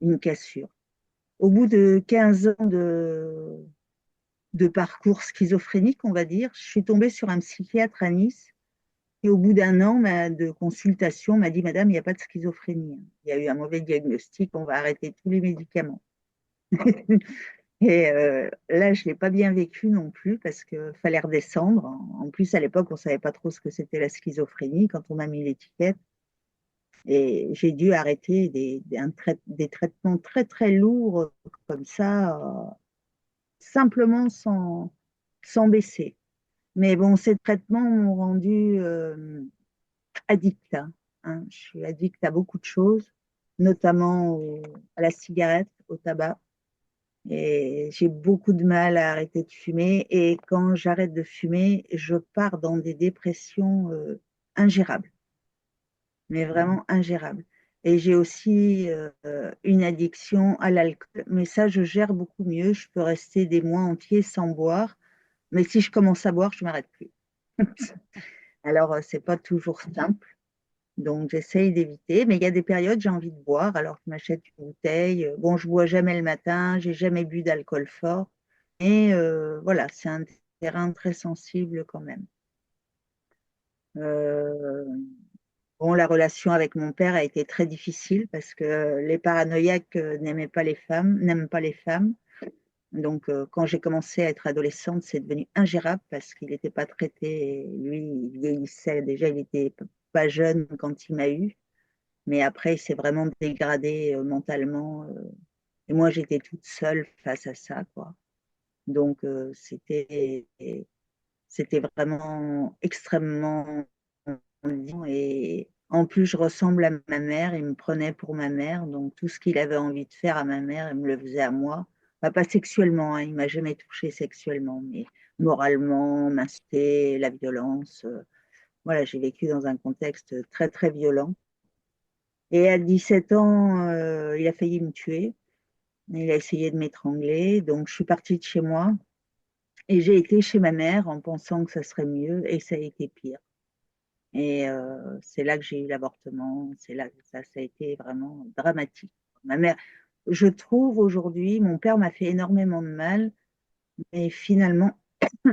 une cassure. Au bout de 15 ans de parcours schizophrénique, on va dire, je suis tombée sur un psychiatre à Nice et au bout d'un an de consultation, m'a dit, Madame, il n'y a pas de schizophrénie. Il y a eu un mauvais diagnostic, on va arrêter tous les médicaments. Et là, je ne l'ai pas bien vécu non plus parce qu'il fallait redescendre. En plus, à l'époque, on ne savait pas trop ce que c'était la schizophrénie quand on a mis l'étiquette. Et j'ai dû arrêter des traitements très, très lourds comme ça, simplement sans baisser. Mais bon, ces traitements m'ont rendu addict, hein. Je suis addict à beaucoup de choses, notamment à la cigarette, au tabac. Et j'ai beaucoup de mal à arrêter de fumer. Et quand j'arrête de fumer, je pars dans des dépressions ingérables, mais vraiment ingérables. Et j'ai aussi une addiction à l'alcool. Mais ça, je gère beaucoup mieux. Je peux rester des mois entiers sans boire. Mais si je commence à boire, je ne m'arrête plus. Alors, c'est pas toujours simple. Donc, j'essaye d'éviter. Mais il y a des périodes, j'ai envie de boire. Alors, je m'achète une bouteille. Bon, je bois jamais le matin. J'ai jamais bu d'alcool fort. Et voilà, c'est un terrain très sensible quand même. Euh, bon, la relation avec mon père a été très difficile parce que les paranoïaques n'aimaient pas les femmes, n'aiment pas les femmes. Donc, quand j'ai commencé à être adolescente, c'est devenu ingérable parce qu'il n'était pas traité. Lui, il vieillissait. Déjà, il n'était pas jeune quand il m'a eu. Mais après, il s'est vraiment dégradé mentalement. Et moi, j'étais toute seule face à ça, quoi. Donc, c'était vraiment extrêmement ennuyant. Et en plus, je ressemble à ma mère. Il me prenait pour ma mère. Donc, tout ce qu'il avait envie de faire à ma mère, il me le faisait à moi. Bah, pas sexuellement, hein, il m'a jamais touchée sexuellement, mais moralement, m'insulter, la violence. Voilà, j'ai vécu dans un contexte très, très violent. Et à 17 ans, il a failli me tuer. Il a essayé de m'étrangler. Donc, je suis partie de chez moi et j'ai été chez ma mère en pensant que ça serait mieux et ça a été pire. Et c'est là que j'ai eu l'avortement. C'est là que ça a été vraiment dramatique. Ma mère, je trouve aujourd'hui, mon père m'a fait énormément de mal, mais finalement, je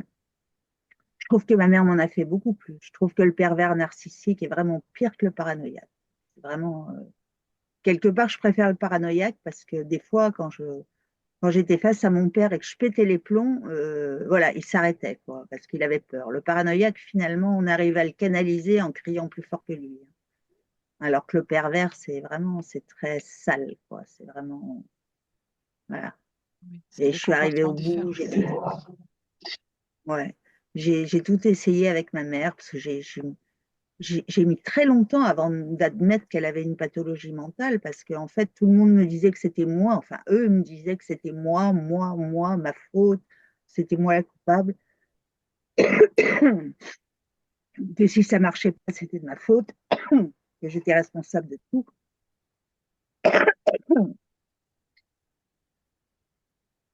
trouve que ma mère m'en a fait beaucoup plus. Je trouve que le pervers narcissique est vraiment pire que le paranoïaque. C'est vraiment, quelque part, je préfère le paranoïaque parce que des fois, quand j'étais face à mon père et que je pétais les plombs, voilà, il s'arrêtait, quoi, parce qu'il avait peur. Le paranoïaque, finalement, on arrive à le canaliser en criant plus fort que lui. Alors que le pervers, c'est vraiment, c'est très sale, quoi. C'est vraiment, voilà. Oui, c'est Et je des suis arrivée comportements au bout, différents. ouais, j'ai tout essayé avec ma mère parce que j'ai mis très longtemps avant d'admettre qu'elle avait une pathologie mentale parce qu'en fait, tout le monde me disait que c'était moi. Enfin, eux me disaient que c'était moi, ma faute, c'était moi la coupable. Que si ça marchait pas, c'était de ma faute, que j'étais responsable de tout.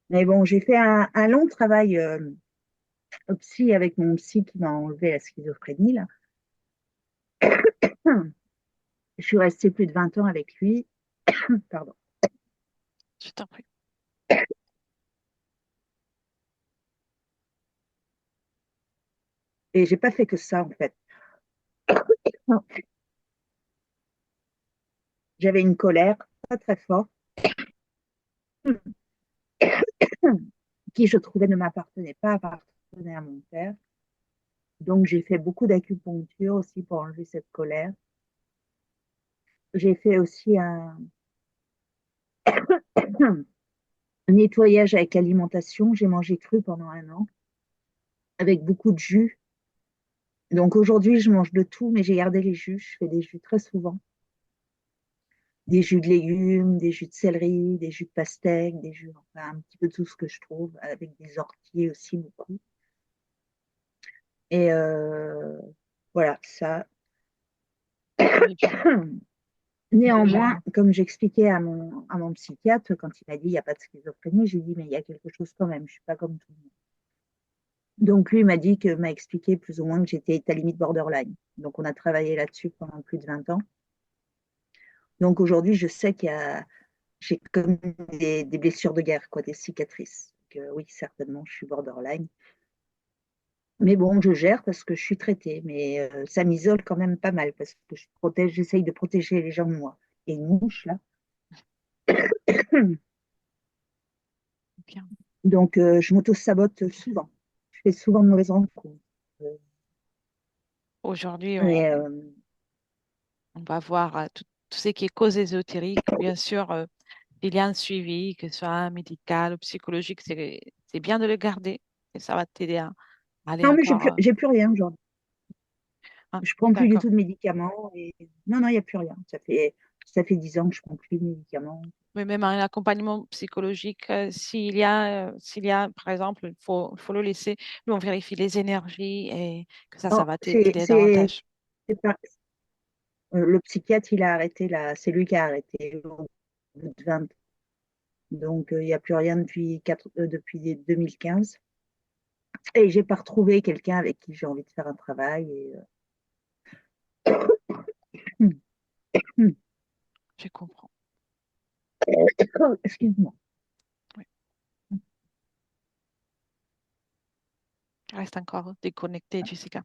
Mais bon, j'ai fait un long travail psy avec mon psy qui m'a enlevé la schizophrénie, là. Je suis restée plus de 20 ans avec lui. Pardon. Je t'en prie. Et j'ai pas fait que ça, en fait. J'avais une colère très, très forte qui, je trouvais, ne m'appartenait pas, appartenait à mon père. Donc, j'ai fait beaucoup d'acupuncture aussi pour enlever cette colère. J'ai fait aussi un nettoyage avec l'alimentation. J'ai mangé cru pendant un an, avec beaucoup de jus. Donc, aujourd'hui, je mange de tout, mais j'ai gardé les jus. Je fais des jus très souvent. Des jus de légumes, des jus de céleri, des jus de pastèque, des jus, enfin, un petit peu tout ce que je trouve, avec des orties aussi beaucoup. Et voilà, ça. Oui, et puis, Néanmoins, comme j'expliquais à mon psychiatre, quand il m'a dit il n'y a pas de schizophrénie, j'ai dit mais il y a quelque chose quand même, je ne suis pas comme tout le monde. Donc lui m'a expliqué plus ou moins que j'étais à limite borderline. Donc on a travaillé là-dessus pendant plus de 20 ans. Donc aujourd'hui, je sais qu'il y a j'ai comme des blessures de guerre, quoi, des cicatrices. Donc, oui, certainement, je suis borderline. Mais bon, je gère parce que je suis traitée. Mais ça m'isole quand même pas mal parce que j'essaye de protéger les gens de moi. Et une mouche, là. Bien. Donc, je m'auto-sabote souvent. Je fais souvent de mauvaises rencontres. Euh, Aujourd'hui, Et, on va voir tout ce qui est cause ésotérique. Bien sûr, il y a un suivi, que ce soit médical ou psychologique, c'est bien de le garder et ça va t'aider à aller non, mais encore. j'ai plus rien, genre. Ah, Je prends plus du d'accord. tout de médicaments. Et... Non, non, il n'y a plus rien. Ça fait 10 ans que je prends plus de médicaments. Mais même un accompagnement psychologique, s'il y a, par exemple, il faut le laisser. Nous, on vérifie les énergies et que ça Oh, va t'aider davantage. c'est pas- le psychiatre, il a arrêté là. C'est lui qui a arrêté au bout de 20 ans. Donc, il n'y a plus rien depuis 2015. Et j'ai pas retrouvé quelqu'un avec qui j'ai envie de faire un travail. Je comprends. Excuse-moi. Oui. Reste encore déconnecté, Jessica.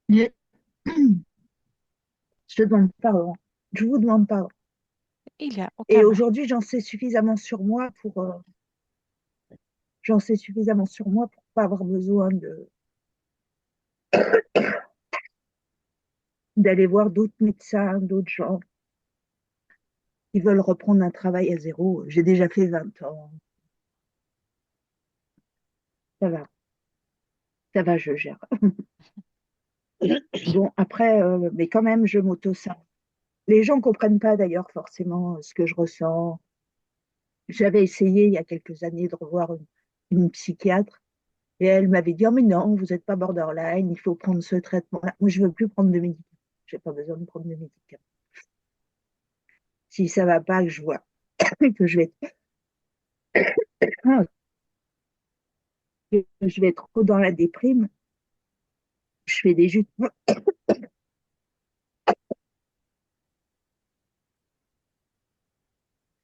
Je te demande pardon. Je vous demande pardon. Il n'y a aucun Et mal. aujourd'hui, j'en sais suffisamment sur moi pour pas avoir besoin d'aller voir d'autres médecins, d'autres gens qui veulent reprendre un travail à zéro. J'ai déjà fait 20 ans. Ça va, je gère. Bien. Bon, après, mais quand même, je m'auto-sabote. Les gens comprennent pas d'ailleurs forcément ce que je ressens. J'avais essayé il y a quelques années de revoir une psychiatre et elle m'avait dit, oh, mais non, vous n'êtes pas borderline, il faut prendre ce traitement-là. Moi, je veux plus prendre de médicaments. J'ai pas besoin de prendre de médicaments. Si ça va pas, que je vois que je vais être trop dans la déprime, je fais des jutes.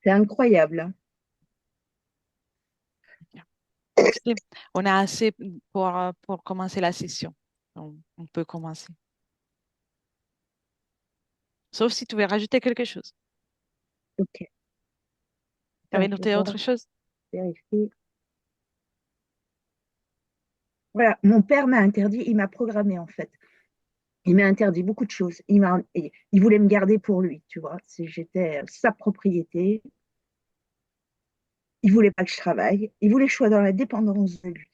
C'est incroyable, hein. Bien. Tu sais, on a assez pour commencer la session. On peut commencer. Sauf si tu veux rajouter quelque chose. Ok, Tu avais attends, je vais noté voir, autre chose? vérifier. Voilà, mon père m'a interdit, il m'a programmé en fait. Il m'a interdit beaucoup de choses. Il voulait me garder pour lui, tu vois. J'étais sa propriété. Il voulait pas que je travaille. Il voulait que je sois dans la dépendance de lui.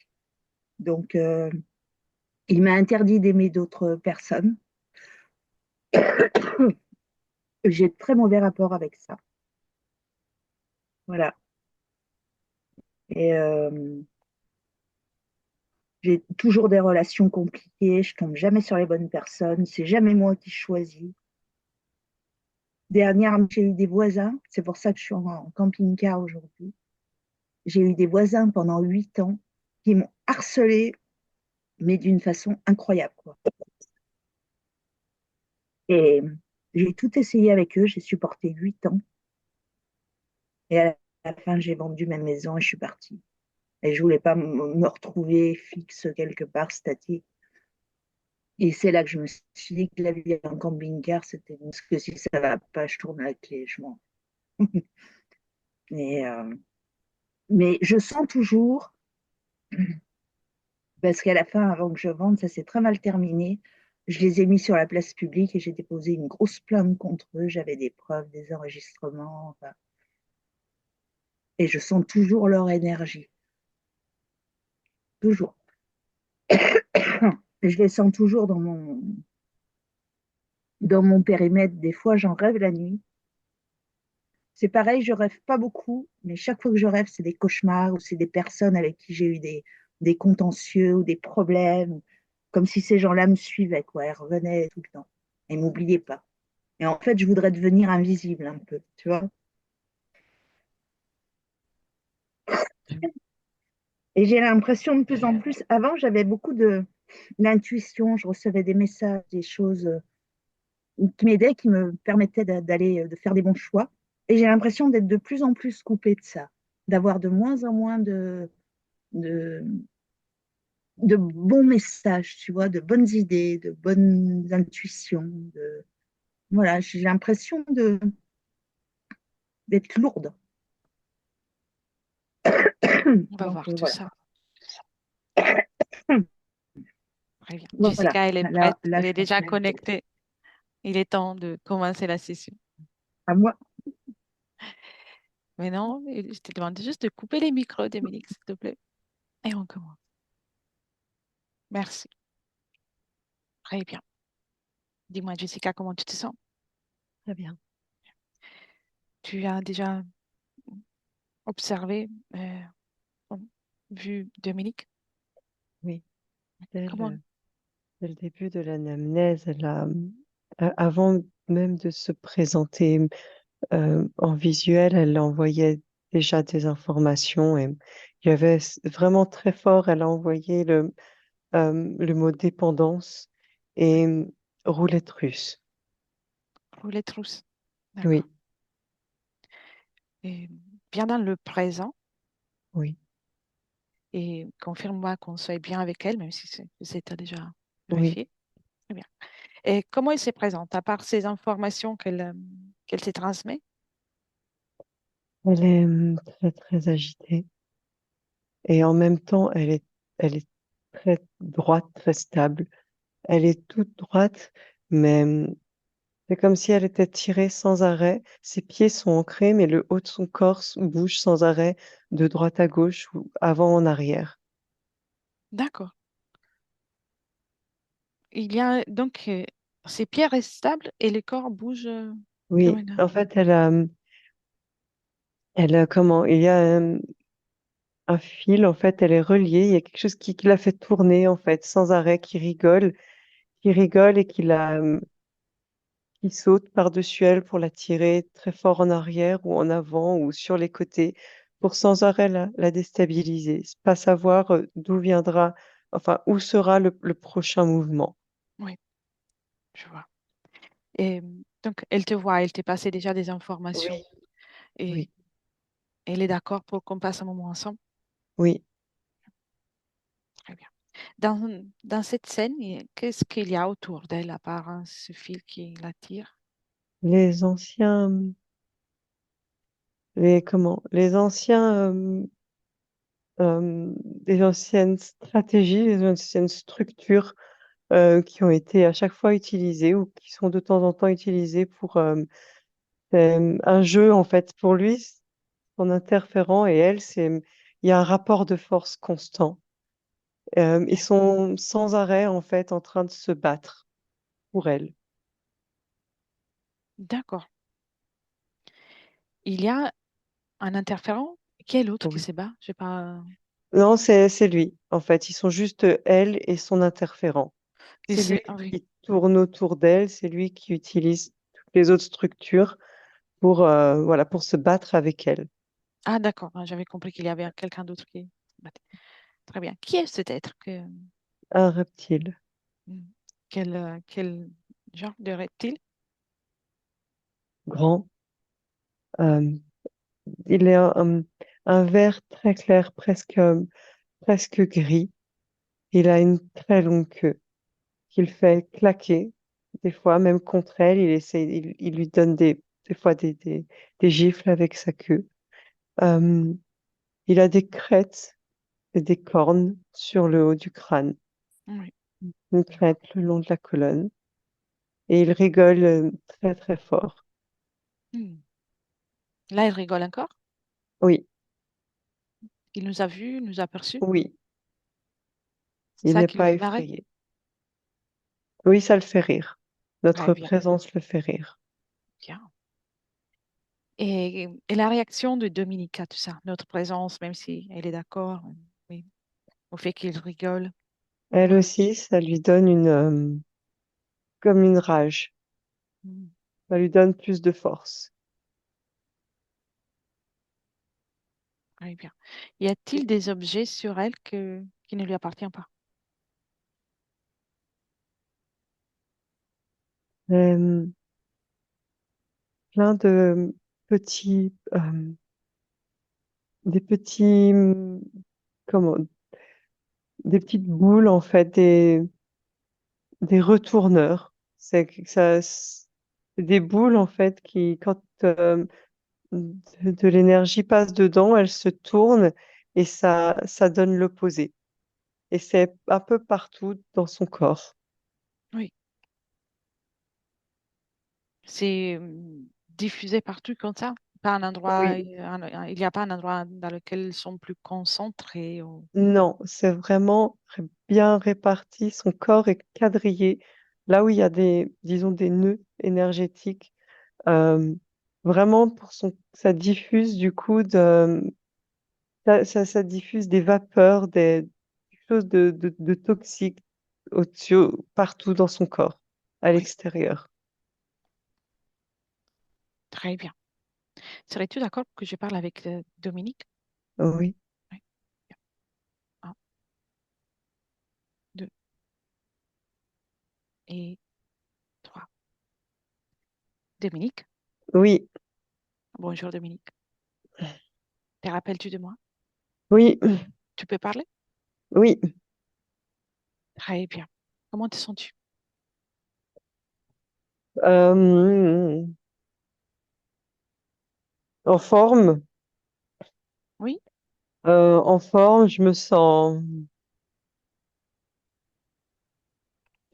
Donc, il m'a interdit d'aimer d'autres personnes. J'ai de très mauvais rapport avec ça. Voilà. Et j'ai toujours des relations compliquées. Je tombe jamais sur les bonnes personnes. C'est jamais moi qui choisis. Dernièrement, j'ai eu des voisins. C'est pour ça que je suis en camping-car aujourd'hui. J'ai eu des voisins pendant 8 ans qui m'ont harcelée, mais d'une façon incroyable, quoi. Et j'ai tout essayé avec eux. J'ai supporté 8 ans. Et à la fin, j'ai vendu ma maison et je suis partie. Et je voulais pas me retrouver fixe quelque part, statique. Et c'est là que je me suis dit que la vie en camping-car, c'était parce que si ça va pas, je tourne la clé, je m'en. Et, mais je sens toujours, parce qu'à la fin, avant que je vende, ça s'est très mal terminé. Je les ai mis sur la place publique et j'ai déposé une grosse plainte contre eux. J'avais des preuves, des enregistrements, enfin, et je sens toujours leur énergie, toujours. Je les sens toujours dans mon périmètre. Des fois, j'en rêve la nuit. C'est pareil, je rêve pas beaucoup, mais chaque fois que je rêve, c'est des cauchemars ou c'est des personnes avec qui j'ai eu des contentieux ou des problèmes, comme si ces gens-là me suivaient, quoi. Ils revenaient tout le temps et m'oubliaient pas. Et en fait, je voudrais devenir invisible un peu, tu vois. Et j'ai l'impression de plus en plus, avant, j'avais beaucoup de l'intuition, je recevais des messages, des choses qui m'aidaient, qui me permettaient d'aller, de faire des bons choix. Et j'ai l'impression d'être de plus en plus coupée de ça, d'avoir de moins en moins de, de bons messages, tu vois, de bonnes idées, de bonnes intuitions. Voilà, j'ai l'impression d'être lourde. On va Donc voir tout voilà. ça. Très bien. Voilà, Jessica, elle est prête. là, Elle je est pense déjà que connectée. Il est temps de commencer la session. à moi. Mais non, je te demande juste de couper les micros, Dominique, s'il te plaît. Et on commence. Merci. Très bien. Dis-moi, Jessica, comment tu te sens? Très bien. Tu as déjà observé, vu Dominique? Oui. Dès Comment? le, dès le début de l'anamnèse, avant même de se présenter en visuel, elle envoyait déjà des informations et il y avait vraiment très fort, elle a envoyé le mot dépendance Oui. et roulette russe. Roulette russe. D'accord. Oui, Et bien dans le présent oui, et confirme-moi qu'on soit bien avec elle, même si c'était déjà oui. vérifié. Très bien. Et comment elle se présente, à part ces informations qu'elle te transmet? Elle est très, très agitée et en même temps, elle est très droite, très stable. Elle est toute droite, mais c'est comme si elle était tirée sans arrêt. Ses pieds sont ancrés, mais le haut de son corps bouge sans arrêt de droite à gauche ou avant en arrière. D'accord. Il y a donc ces pierres restent stables et le corps bouge. Ah Oui, ouais, non. en fait, comment, il y a un fil, en fait, elle est reliée. Il y a quelque chose qui la fait tourner, en fait, sans arrêt, qui rigole et qui saute par-dessus elle pour la tirer très fort en arrière ou en avant ou sur les côtés pour sans arrêt la déstabiliser, pas savoir d'où viendra, enfin, où sera le prochain mouvement. Oui, je vois. Et donc, elle te voit, elle t'a passé déjà des informations Oui, et oui, elle est d'accord pour qu'on passe un moment ensemble. oui. Très bien. Dans cette scène, qu'est-ce qu'il y a autour d'elle à part hein, ce fil qui l'attire? Les anciens, les anciens, des anciennes stratégies, des anciennes structures qui ont été à chaque fois utilisées ou qui sont de temps en temps utilisées pour un jeu en fait pour lui, son interférent et elle, il y a un rapport de force constant. Ils sont sans arrêt en fait en train de se battre pour elle. D'accord. Il y a un interférent. Quel autre qui Oui. se bat? Je sais pas. Non, c'est lui. En fait, ils sont juste elle et son interférent. C'est lui Ah oui. qui tourne autour d'elle, c'est lui qui utilise toutes les autres structures pour voilà pour se battre avec elle. Ah d'accord. Ah, j'avais compris qu'il y avait quelqu'un d'autre qui se battait. Très bien. Qui est cet être Un reptile hmm, quel genre de reptile? grand. euh, il est un vert très clair, presque gris. Il a une très longue queue qu'il fait claquer, des fois, même contre elle. Il lui donne des fois des gifles avec sa queue. Euh, il a des crêtes et des cornes sur le haut du crâne, Oui. une crête le long de la colonne. Et il rigole très, très fort. Hmm. Là, elle rigole encore. Oui, Il nous a vus, nous a aperçus. oui, C'est il ça n'est qui le pas fait marrer. effrayé. Oui, ça le fait rire. Très Notre bien. présence le fait rire. Bien. Et la réaction de Dominique à tout ça, notre présence, même si elle est d'accord, oui, au fait qu'il rigole. Elle Ouais. aussi, ça lui donne comme une rage. Hmm. Ça lui donne plus de force. Très bien. Y a-t-il des objets sur elle qui ne lui appartiennent pas? Euh, plein de petits, des petits, comment, des petites boules en fait, des retourneurs. C'est des boules en fait qui, quand de l'énergie passe dedans, elles se tournent et ça donne l'opposé. Et c'est un peu partout dans son corps. Oui, c'est diffusé partout comme ça. Pas un endroit, Oui, il n'y a pas un endroit dans lequel ils sont plus concentrés. non, c'est vraiment bien réparti. Son corps est quadrillé. Là où il y a disons, des nœuds énergétiques, euh, vraiment ça diffuse du coup ça diffuse des vapeurs, des choses de toxiques au-dessus, partout dans son corps, à Oui, l'extérieur. très bien. Serais-tu d'accord que je parle avec Dominique? Oui, Oui. Un, deux et trois. Dominique, oui, bonjour Dominique. Te rappelles-tu de moi? oui, Tu peux parler? oui. Très bien. Comment te sens-tu? Euh, en forme, Oui? je me sens.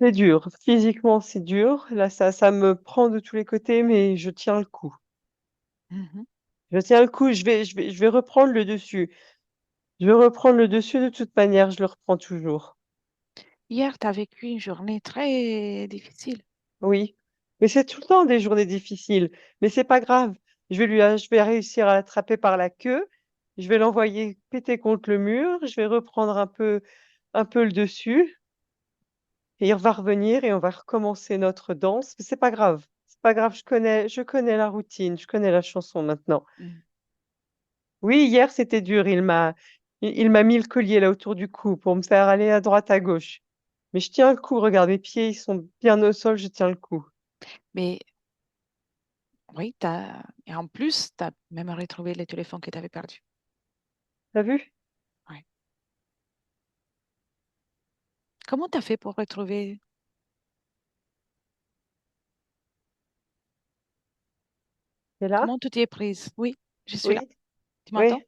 C'est dur. Physiquement, c'est dur. Là, ça me prend de tous les côtés, mais je tiens le coup. Mhm. Je tiens le coup. Je vais reprendre le dessus. Je vais reprendre le dessus de toute manière. Je le reprends toujours. Hier, tu as vécu une journée très difficile. Oui. Mais c'est tout le temps des journées difficiles. Mais c'est pas grave. Je vais réussir à l'attraper par la queue. Je vais l'envoyer péter contre le mur. Je vais reprendre un peu le dessus. Et il va revenir et on va recommencer notre danse. Mais c'est pas grave. C'est pas grave. Je connais la routine. Je connais la chanson maintenant. Mm. Oui, hier c'était dur. Il m'a mis le collier là autour du cou pour me faire aller à droite, à gauche. Mais je tiens le coup. Regarde, mes pieds, ils sont bien au sol. Je tiens le coup. Mais oui, et en plus, tu as même retrouvé le téléphone que tu avais perdu. T'as vu? Ouais. Comment tu as fait pour retrouver? T'es là? Comment tu t'y es prise? Oui, je suis là. Oui, Tu m'entends? oui,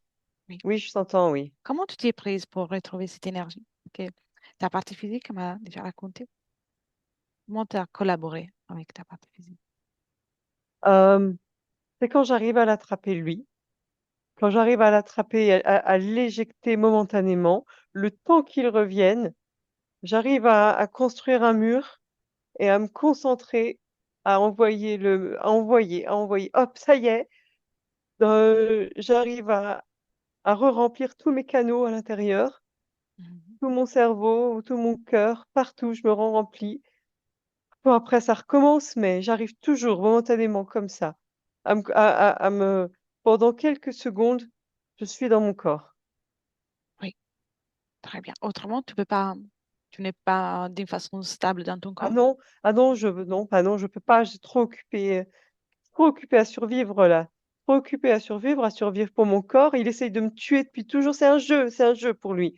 Oui. oui, je t'entends, oui. Comment tu t'y es prise pour retrouver cette énergie? Ta partie physique m'a déjà raconté. Comment tu as collaboré avec ta partie physique? Euh, c'est quand j'arrive à l'attraper lui, quand j'arrive à l'attraper, à l'éjecter momentanément, le temps qu'il revienne, j'arrive à construire un mur et à me concentrer, à envoyer. Hop, ça y est, j'arrive à re-remplir tous mes canaux à l'intérieur, Mhm. tout mon cerveau, tout mon cœur, partout, je me rends rempli. Bon, après, ça recommence, mais j'arrive toujours momentanément comme ça, à me, pendant quelques secondes, je suis dans mon corps. Oui, très bien. Autrement, tu peux pas, tu n'es pas d'une façon stable dans ton corps? Non, ah non, je peux pas, j'ai trop occupé à survivre là. Trop occupé à survivre pour mon corps. Il essaye de me tuer depuis toujours. C'est un jeu pour lui.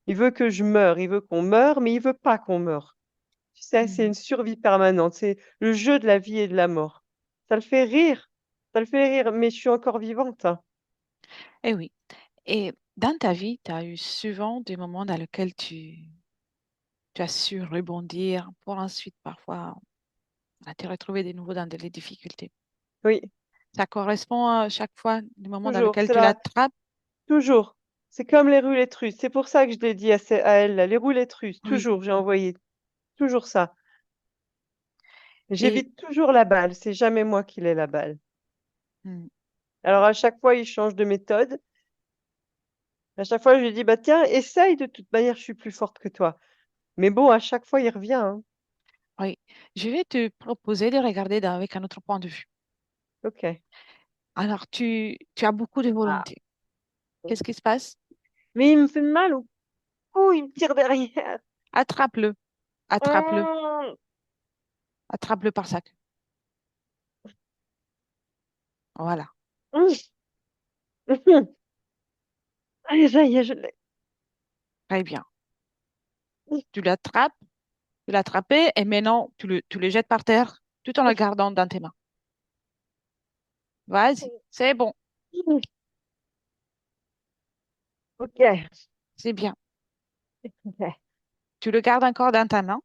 Il veut que je meure, il veut qu'on meure, mais il veut pas qu'on meure. Tu sais, c'est Mhm. une survie permanente. C'est le jeu de la vie et de la mort. Ça le fait rire. Ça le fait rire, mais je suis encore vivante, hein. Eh oui. Et dans ta vie, tu as eu souvent des moments dans lesquels tu as su rebondir pour ensuite parfois te retrouver de nouveau dans des difficultés. Oui, Ça correspond à chaque fois des moments dans toujours. lesquels C'est tu là, l'attrapes. toujours. C'est comme les roulettes russes. C'est pour ça que je l'ai dit à elle, là. Les roulettes russes, Oui. toujours. J'ai envoyé toujours ça. Et J'évite toujours la balle. C'est jamais moi qui l'ai la balle. hmm, Alors à chaque fois, il change de méthode. À chaque fois, je lui dis, bah tiens, essaye de toute manière, je suis plus forte que toi. Mais bon, à chaque fois, il revient, hein. oui, je vais te proposer de regarder avec un autre point de vue. Ok. Alors, tu as beaucoup de Ah. volonté. Qu'est-ce qui se passe? Mais il me fait mal au cou, il me tire derrière. Attrape-le, attrape-le. Mmh. Attrape-le par sa queue. Voilà. Hum, hum. Allez, ça y est, je l'ai. Très bien. Tu l'attrapes, tu l'as attrapé et maintenant tu le jettes par terre tout en le gardant dans tes mains. Vas-y, c'est bon, Hum. Ok. c'est bien. Ok. Tu le gardes encore dans ta main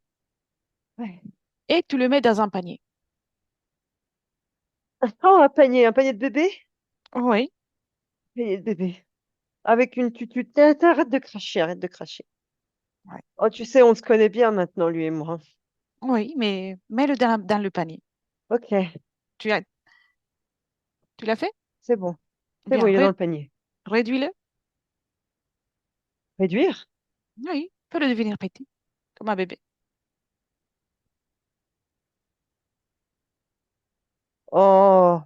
Ouais. et tu le mets dans un panier. Oh, un panier de bébé? Oui, Panier de bébé. Avec une tutu. Arrête de cracher, arrête de cracher. ouais. Oh, tu sais, on se connaît bien maintenant, lui et moi. Oui, mais mets-le dans le panier. Ok, Tu as, tu l'as fait? c'est bon. C'est bon, Bien, il est dans le panier. réduis-le. Réduire? Oui, fais-le devenir petit, comme un bébé. Oh,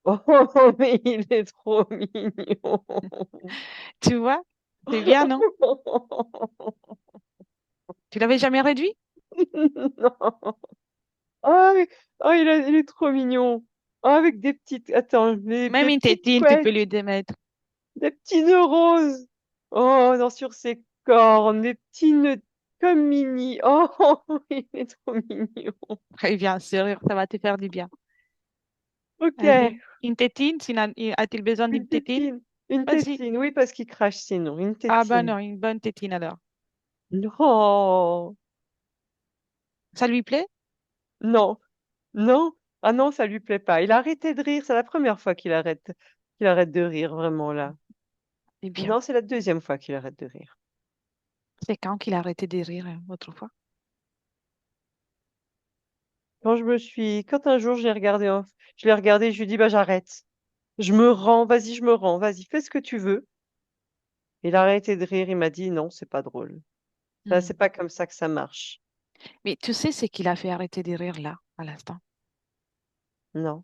oh, mais il est trop mignon. Tu vois? C'est bien, non? Tu l'avais jamais réduit? Non. Oh, oh, il est trop mignon. Oh, avec des petites, attends, Même des une petites tétine, tu peux couettes, lui démettre. des petits nœuds roses. Oh, non, sur ses cornes, des petits nœuds comme mini. Oh, il est trop mignon. Très bien, sourire, ça va te faire du bien. Ok, Allez, une tétine, sinon, a-t-il besoin d'une une tétine? tétine. Une Vas-y. tétine, oui, parce qu'il crache sinon. Une Ah bah tétine. non, une bonne tétine alors. Non, Ça lui plaît? non, non. Ah non, ça lui plaît pas. Il a arrêté de rire. C'est la première fois qu'il arrête de rire, vraiment, là. Eh bien, Non, c'est la deuxième fois qu'il arrête de rire. c'est quand qu'il a arrêté de rire autrefois? Quand un jour je l'ai regardé, je lui ai dit, bah, j'arrête. Je me rends, vas-y, fais ce que tu veux. Il a arrêté de rire, il m'a dit, non, c'est pas drôle. Ça, Hmm. c'est pas comme ça que ça marche. Mais tu sais ce qu'il a fait arrêter de rire là, à l'instant? Non.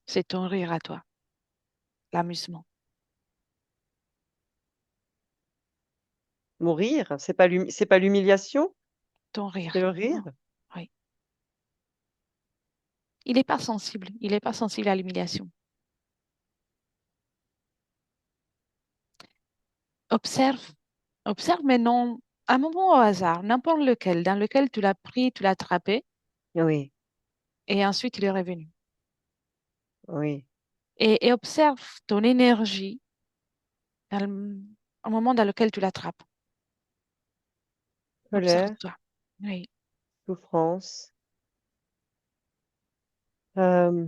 C'est ton rire à toi, l'amusement, Mon rire, c'est pas l'humiliation, ton c'est rire. le Non, rire. oui. Il n'est pas sensible. Il n'est pas sensible à l'humiliation. Observe, observe maintenant un moment au hasard, n'importe lequel, dans lequel tu l'as pris, tu l'as attrapé, Oui, et ensuite il est revenu. oui. Et observe ton énergie au moment dans lequel tu l'attrapes. Colère, Observe-toi. Oui, souffrance, euh,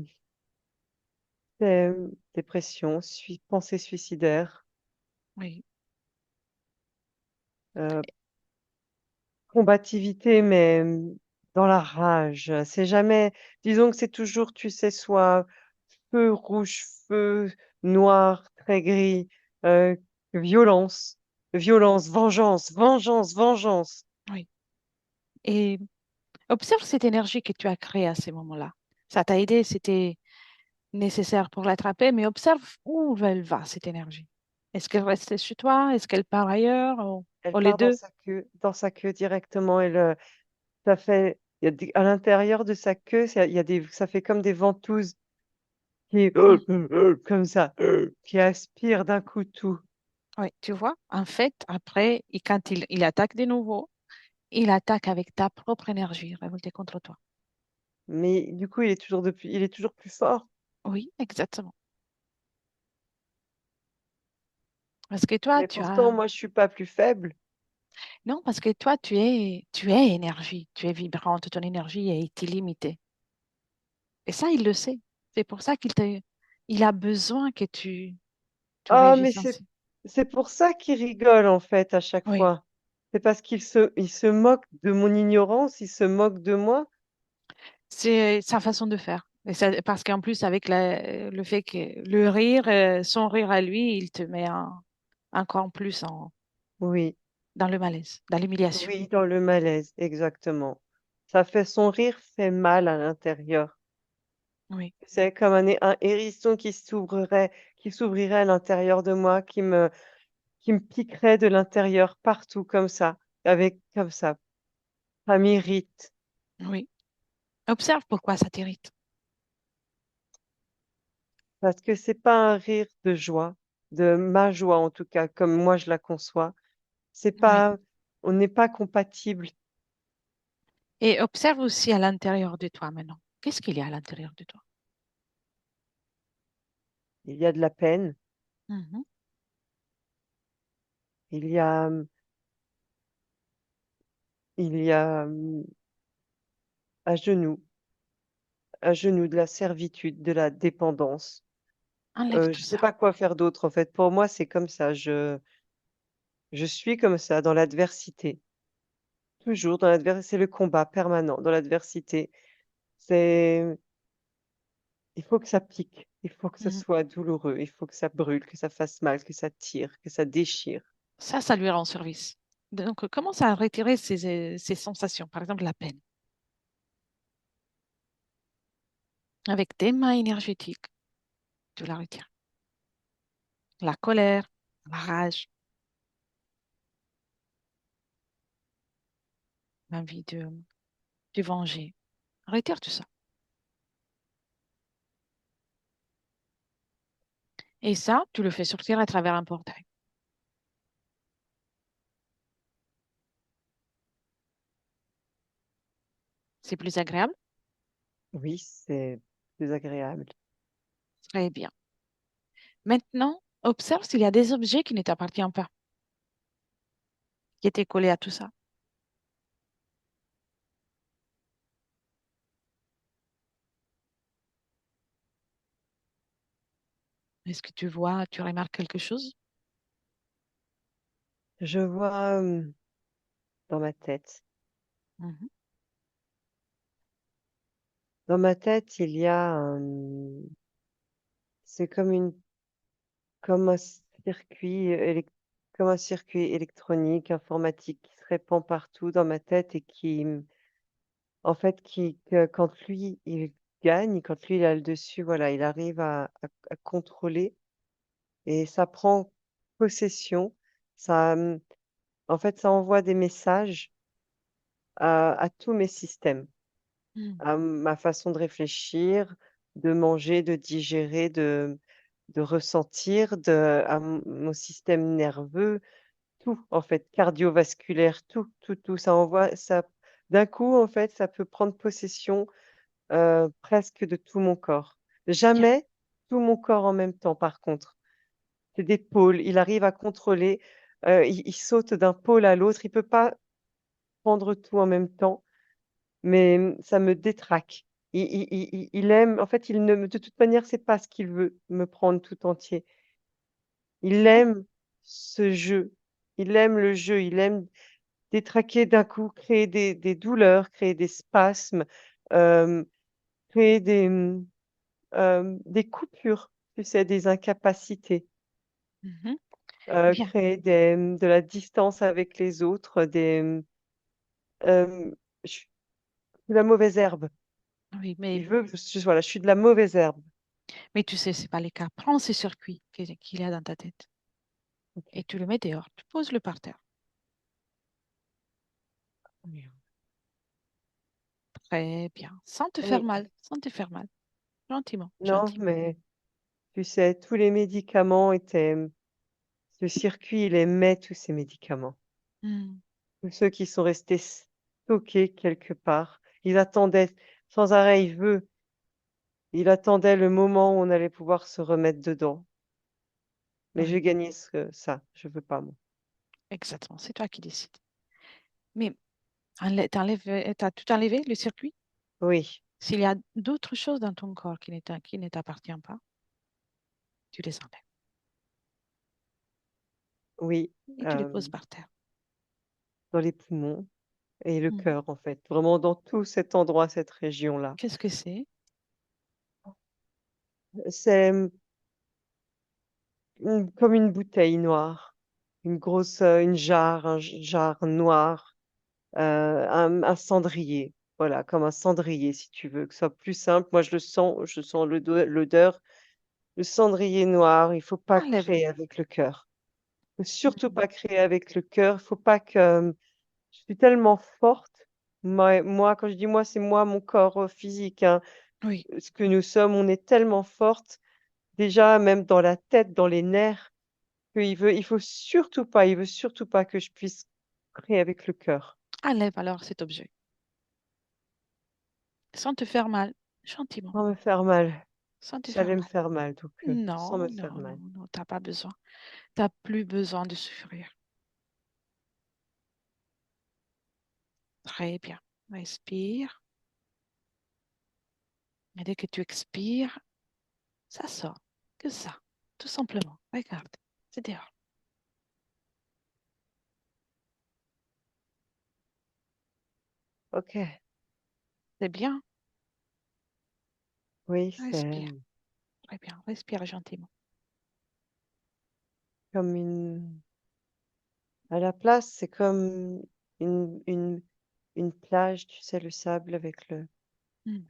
dépression, pensée suicidaire, oui. euh, combativité, mais dans la rage. C'est jamais, disons que c'est toujours, tu sais, soit feu rouge, feu noir, très gris, euh, violence, violence, vengeance, vengeance, vengeance. Oui. Et observe cette énergie que tu as créée à ces moments-là. Ça t'a aidé, c'était nécessaire pour l'attraper, mais observe où elle va, cette énergie. Est-ce qu'elle reste chez toi? Est-ce qu'elle part ailleurs? Elle Ou les part deux? dans sa queue directement. Ça fait, à l'intérieur de sa queue, ça fait comme des ventouses qui, Mm. comme ça, qui aspirent d'un coup tout. Oui, tu vois, en fait, après, quand il attaque de nouveau, il attaque avec ta propre énergie révoltée contre toi. Mais du coup, il est toujours plus fort. Oui, exactement. Parce que toi, Mais tu pourtant, as... moi, je suis pas plus faible. Non, parce que toi, tu es énergie, tu es vibrante, ton énergie est illimitée. Et ça, il le sait. C'est pour ça il a besoin que tu Ah, réagisses ainsi. c'est pour ça qu'il rigole, en fait, à chaque Oui, fois. C'est parce il se moque de mon ignorance, il se moque de moi. c'est sa façon de faire. Parce qu'en plus, avec le fait que le rire, son rire à lui, il te met encore plus Oui, dans le malaise, dans l'humiliation. oui, dans le malaise, exactement. Son rire fait mal à l'intérieur. Oui, C'est comme un hérisson qui s'ouvrirait à l'intérieur de moi, qui me piquerait de l'intérieur partout comme ça, comme ça. Ça m'irrite Oui. Observe pourquoi ça t'irrite. parce que c'est pas un rire de joie, de ma joie en tout cas, comme moi je la conçois. C'est Oui. pas, on n'est pas compatible. Et observe aussi à l'intérieur de toi maintenant. Qu'est-ce qu'il y a à l'intérieur de toi? Il y a de la peine, Mhm. il y a, il y a à genoux, à genoux de la servitude, de la dépendance. Enlève tout Je sais ça. pas quoi faire d'autre en fait. Pour moi, c'est comme ça. Je suis comme ça dans l'adversité. Toujours dans l'adversité. C'est le combat permanent dans l'adversité. C'est, il faut que ça pique. Il faut que ce Mhm. soit douloureux. Il faut que ça brûle, que ça fasse mal, que ça tire, que ça déchire. Ça lui rend service. Donc, commence à retirer ces sensations, par exemple la peine, avec tes mains énergétiques. Tu la retires. La colère, la rage, l'envie de venger. Retire tout ça. Et ça, tu le fais sortir à travers un portail. C'est plus agréable? Oui, c'est plus agréable. Très bien. Maintenant, observe s'il y a des objets qui ne t'appartiennent pas, qui étaient collés à tout ça. Est-ce que tu vois, tu remarques quelque chose? Je vois dans ma tête. Mhm. Dans ma tête, il y a c'est comme un circuit, comme un circuit électronique, informatique qui se répand partout dans ma tête et qui, en fait, quand lui, il gagne, quand lui, il a le dessus, voilà, il arrive à contrôler et ça prend possession. Ça, en fait, ça envoie des messages à tous mes systèmes, Mm. à ma façon de réfléchir, de manger, de digérer, de ressentir, à mon système nerveux, tout, en fait, cardiovasculaire, tout, tout, tout. Ça envoie, ça, d'un coup, en fait, ça peut prendre possession presque de tout mon corps. Bien. Jamais tout mon corps en même temps, par contre. C'est des pôles. Il arrive à contrôler. Il saute d'un pôle à l'autre. Il peut pas prendre tout en même temps, mais ça me détraque. Il aime. En fait, de toute manière, c'est pas ce qu'il veut, me prendre tout entier. Il Bien. aime ce jeu. Il aime le jeu. Il aime détraquer d'un coup, créer des douleurs, créer des spasmes, euh, créer des coupures, tu sais, des incapacités, Mhm. Bien. créer de la distance avec les autres, je suis de la mauvaise herbe. Oui, Il veut que voilà, je suis de la mauvaise herbe. mais tu sais, c'est pas le cas. Prends ce circuit qu'il y a dans ta tête et Ok. tu le mets dehors. Tu poses le par terre. Très bien. Sans te faire Oui, mal. Sans te faire mal. Gentiment. non, Gentiment. mais tu sais, tous les médicaments étaient, ce circuit, il aimait tous ces médicaments. Mm. Tous ceux qui sont restés stockés quelque part. Ils attendaient sans arrêt, il attendait le moment où on allait pouvoir se remettre dedans. Mais Oui, j'ai gagné ça, je veux pas, moi. exactement. C'est toi qui décides. Mais t'as tout enlevé, le circuit? Oui, S'il y a d'autres choses dans ton corps qui ne t'appartiennent pas, tu les enlèves oui, et tu les euh, poses par terre. dans les poumons et le Mhm. cœur, en fait. Vraiment dans tout cet endroit, cette région-là. Qu'est-ce que c'est? C'est comme une bouteille noire, une jarre, jarre noire, un cendrier. Voilà, comme un cendrier, si tu veux, que ce soit plus simple. Moi, je sens l'odeur. Le cendrier noir, il faut pas Enlève. créer avec le cœur. Faut surtout Mhm. pas créer avec le cœur. Faut pas que, je suis tellement forte. Moi, quand je dis moi, c'est moi, mon corps physique, hein. Oui, Ce que nous sommes, on est tellement fortes, déjà, même dans la tête, dans les nerfs, il veut surtout pas que je puisse créer avec le cœur, enlève alors cet objet sans te faire mal, gentiment, sans me faire mal. sans te Ça faire allait me mal. faire mal, donc sans me Non, faire non, non, mal. non, t'as pas besoin. T'as plus besoin de souffrir. Très bien. Respire. Et dès que tu expires, ça sort. Que ça. Tout simplement. Regarde. C'est dehors. Ok, C'est bien. oui, c'est Respire. Très bien. Respire gentiment. comme une... À la place, c'est comme une, une, une plage, tu sais, le sable avec Mhm.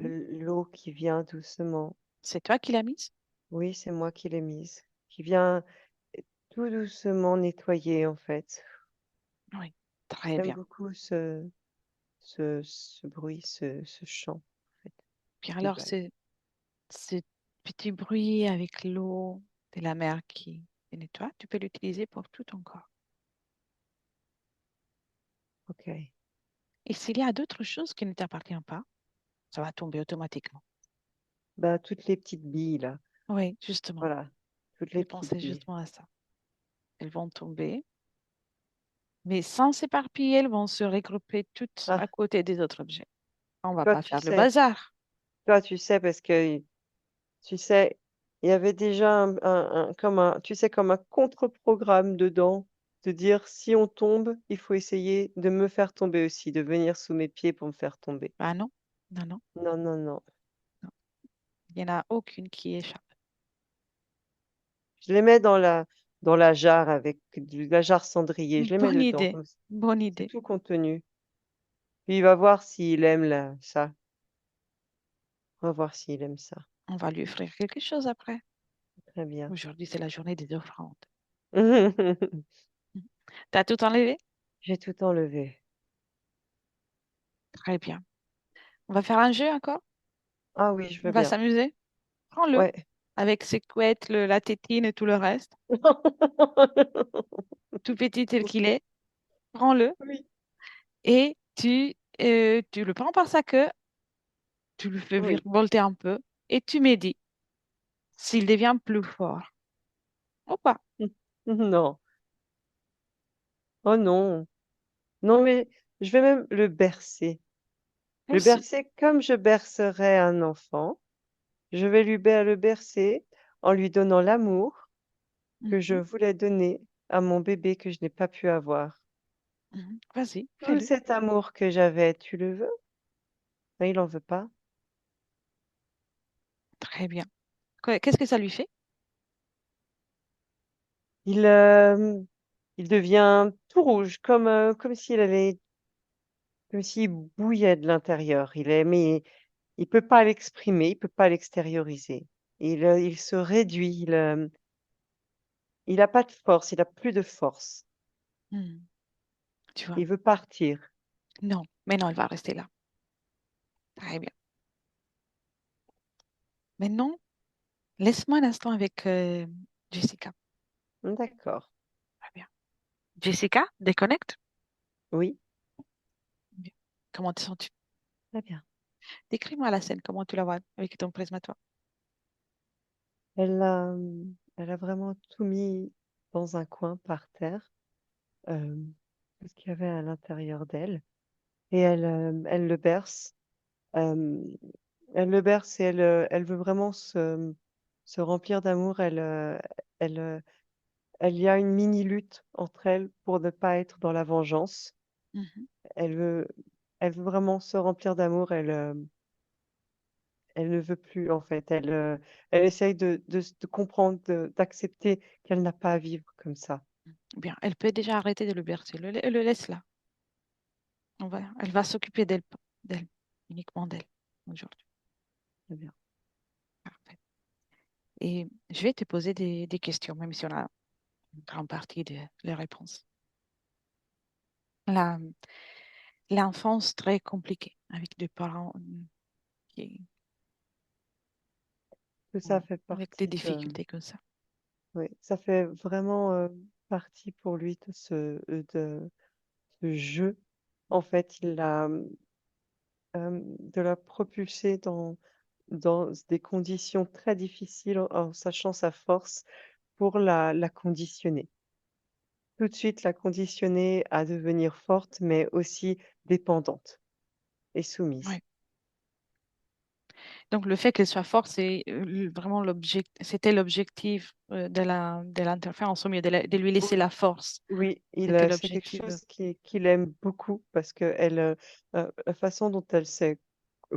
l'eau qui vient doucement. C'est toi qui l'as mise? Oui, c'est moi qui l'ai mise, qui vient tout doucement nettoyer, en fait. Oui. Très J'aime bien. beaucoup ce bruit, ce chant, en fait, Bien des alors, vagues. ce petit bruit avec l'eau de la mer qui nettoie, tu peux l'utiliser pour tout ton corps. Ok. Et s'il y a d'autres choses qui ne t'appartiennent pas, ça va tomber automatiquement. Bah, toutes les petites billes, là. Oui, justement. Voilà, toutes les J'ai petites pensé billes. justement à ça. Elles vont tomber, mais sans s'éparpiller, elles vont se regrouper toutes à Ah, côté des autres objets. On va toi, pas tu faire le sais. bazar. Toi, tu sais, parce que, tu sais, il y avait déjà tu sais, comme un contre-programme dedans, de dire, si on tombe, il faut essayer de me faire tomber aussi, de venir sous mes pieds pour me faire tomber. Ah non, non, non, Non, non, non. non. Il n'y en a aucune qui échappe. Je les mets dans la jarre avec la jarre cendrier. Je les mets Bonne dedans, idée, comme ça. bonne C'est idée. tout contenu. Puis il va voir s'il aime ça. On va voir s'il aime ça. On va lui offrir quelque chose après. Très bien. Aujourd'hui, c'est la journée des offrandes. T'as tout enlevé? J'ai tout enlevé. Très bien. On va faire un jeu encore? Ah oui, je On veux va bien. s'amuser? Prends-le Ouais. avec ses couettes, la tétine et tout le reste. Tout petit tel qu'il est. Prends-le Oui, et tu le prends par sa queue, tu le fais oui. virevolter un peu et tu médites s'il devient plus fort ou pas. Non. Oh non. Non, mais je vais même le bercer. Le Aussi. bercer comme je bercerais un enfant. Je vais le bercer en lui donnant l'amour que je Mhm, voulais donner à mon bébé que je n'ai pas pu avoir. mhm. Vas-y, Tout fais-le. cet amour que j'avais, tu le veux? Mais il en veut pas. Très bien. Qu'est-ce que ça lui fait? Il, euh, il devient tout rouge, comme s'il bouillait de l'intérieur. Mais il peut pas l'exprimer, il peut pas l'extérioriser. Il se réduit, il a pas de force, il a plus de force. Hmm, tu vois. Il veut partir. Non, mais non, il va rester là. Très bien. Maintenant, laisse-moi un instant avec Jessica. D'accord. Très bien. Jessica, déconnecte. Oui, Bien. Comment te sens-tu? très bien. Décris-moi la scène, comment tu la vois avec ton prisme à toi. Elle a, elle a vraiment tout mis dans un coin par terre, euh, tout ce qu'il y avait à l'intérieur d'elle. Et elle le berce. euh, Elle le berce et elle veut vraiment se remplir d'amour. Elle, euh, elle y a une mini-lutte entre elles pour ne pas être dans la vengeance. Mhm. Elle veut, elle veut vraiment se remplir d'amour. Elle ne veut plus, en fait. Elle essaye de comprendre, d'accepter qu'elle n'a pas à vivre comme ça. Bien, elle peut déjà arrêter de le bercer. Le laisse là. Elle va s'occuper d'elle, uniquement d'elle aujourd'hui. Très bien. Parfait. Et je vais te poser des questions, même si on a une grande partie de les réponses. Là, l'enfance très compliquée avec des parents qui, Tout ça ouais, fait avec des partie de, difficultés comme ça. oui, ça fait vraiment partie pour lui de ce jeu. En fait, il a de la propulser dans des conditions très difficiles en sachant sa force pour la conditionner. Tout de suite la conditionner à devenir forte, mais aussi dépendante et soumise. Ouais. Donc le fait qu'elle soit forte, vraiment c'était l'objectif de l'interférence au mieux, de lui laisser Oui, la force. oui, C'était c'est quelque l'objectif. chose qu'il aime beaucoup parce que la façon dont elle s'est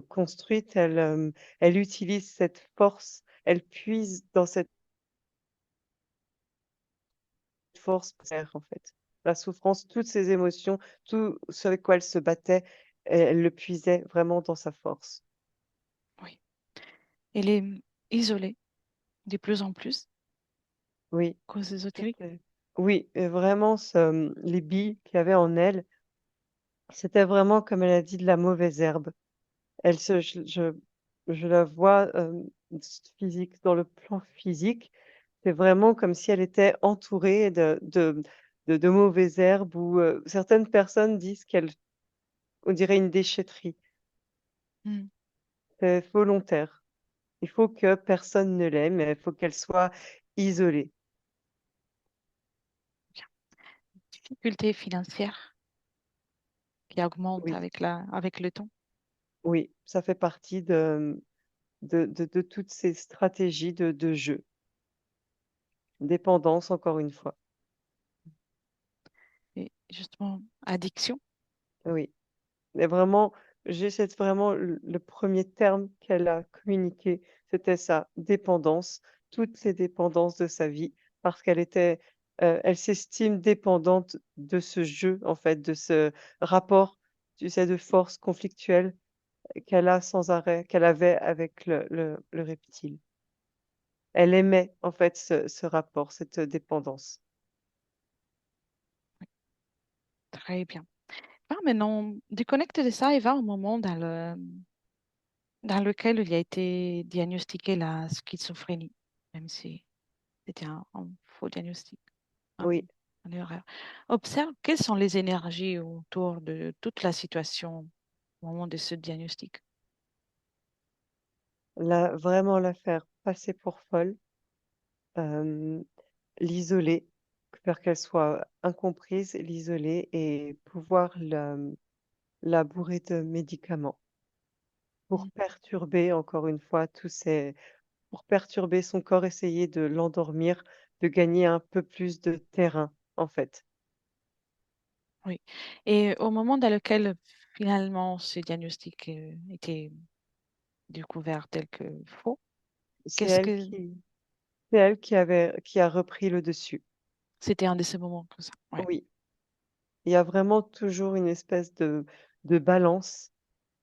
construite, elle utilise cette force, elle puise dans cette force pour faire, en fait. La souffrance, toutes ses émotions, tout ce avec quoi elle se battait, elle le puisait vraiment dans sa force. Oui. Elle est isolée de plus en plus, Oui, cause ésotérique. c'était oui, vraiment les billes qu'il y avait en elle, c'était vraiment, comme elle a dit, de la mauvaise herbe. Elle se je la vois, physique dans le plan physique, c'est vraiment comme si elle était entourée de mauvaises herbes ou, certaines personnes disent qu'elle on dirait une déchetterie. Hmm. C'est volontaire. Il faut que personne ne l'aime, il faut qu'elle soit isolée. Bien. Difficultés financières qui augmentent Oui, avec le temps. oui, ça fait partie de toutes ces stratégies de jeu. Dépendance encore une fois. Et justement, addiction. Oui. Mais vraiment, c'est vraiment le 1er terme qu'elle a communiqué, c'était ça, dépendance, toutes ces dépendances de sa vie, parce elle s'estime dépendante de ce jeu, en fait, de ce rapport, tu sais, de force conflictuelle qu'elle a sans arrêt, qu'elle avait avec le reptile. Elle aimait, en fait, ce rapport, cette dépendance. Très bien. Ah, maintenant, déconnecte de ça et va au moment dans lequel il a été diagnostiqué la schizophrénie, même si c'était un faux diagnostic, Oui, une erreur. Observe quelles sont les énergies autour de toute la situation au moment de ce diagnostic. vraiment la faire passer pour folle, hem l'isoler, faire qu'elle soit incomprise, l'isoler et pouvoir la bourrer de médicaments pour Mm. perturber encore une fois pour perturber son corps, essayer de l'endormir, de gagner un peu plus de terrain, en fait. Oui. Et au moment dans lequel finalement ce diagnostic était découvert tel que faux, C'est qu'est-ce elle que qui c'est elle qui a repris le dessus. c'était un de ces moments comme ça? Oui. Oui, il y a vraiment toujours une espèce de balance,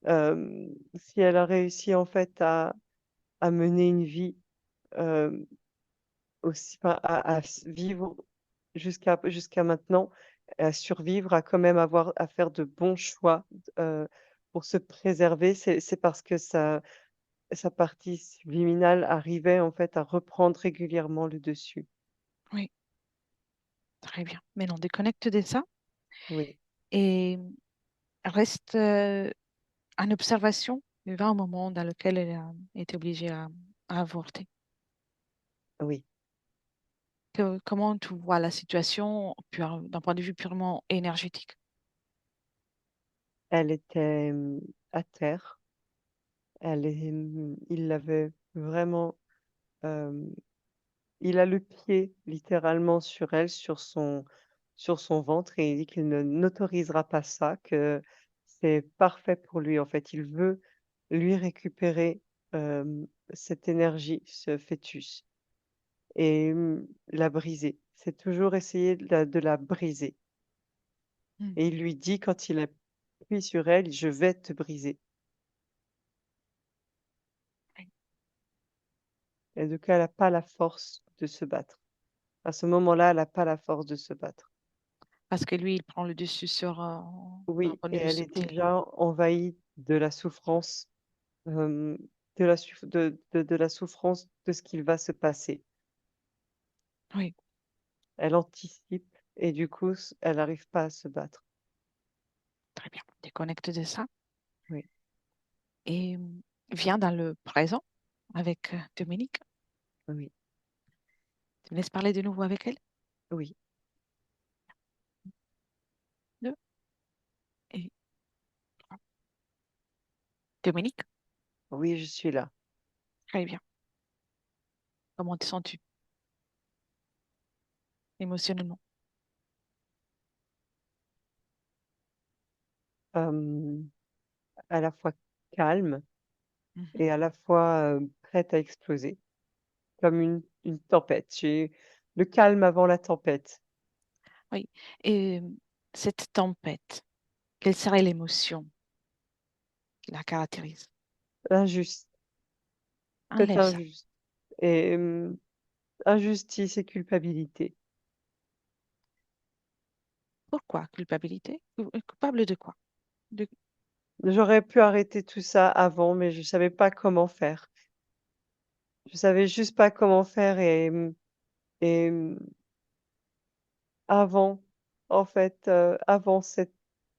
si elle a réussi en fait à mener une vie, hem aussi, enfin, à vivre jusqu'à maintenant, à survivre, à quand même avoir à faire de bons choix, pour se préserver, c'est parce que sa partie subliminale arrivait, en fait, à reprendre régulièrement le dessus. Oui, très bien. Mais non, déconnecte de ça Oui, et reste en observation. Il va un moment dans lequel elle a été obligée à avorter. oui. Comment tu vois la situation d'un point de vue purement énergétique? Elle était, à terre. Il l'avait vraiment, hem il a le pied littéralement sur elle, sur son ventre et il dit qu'il ne n'autorisera pas ça, que c'est parfait pour lui, en fait. Il veut lui récupérer, cette énergie, ce fœtus et la briser. C'est toujours essayer de la briser Hmm. et il lui dit quand il appuie sur elle: «Je vais te briser» Oui. et donc elle a pas la force de se battre. À ce moment-là, elle a pas la force de se battre. Parce que lui, il prend le dessus sur Oui, et le elle est subtil. déjà envahie de la souffrance, euh, de la souffrance de ce qu'il va se passer. Oui, Elle anticipe et du coup, elle n'arrive pas à se battre. très bien. Déconnecte de ça Oui, et viens dans le présent avec Dominique. oui, Tu me laisses parler de nouveau avec elle. oui, Deux et trois. Dominique, oui, je suis là. très bien. Comment te sens-tu émotionnellement? Euh, à la fois calme Mhm. et à la fois prête à exploser, comme une tempête. J'ai le calme avant la tempête. Oui. Et cette tempête, quelle serait l'émotion qui la caractérise? Injuste, peut-être Enlève ça. injuste. Et injustice et culpabilité. Pourquoi culpabilité? Coupable de quoi? De... J'aurais pu arrêter tout ça avant, mais je savais pas comment faire. Je savais juste pas comment faire et avant, en fait, avant cet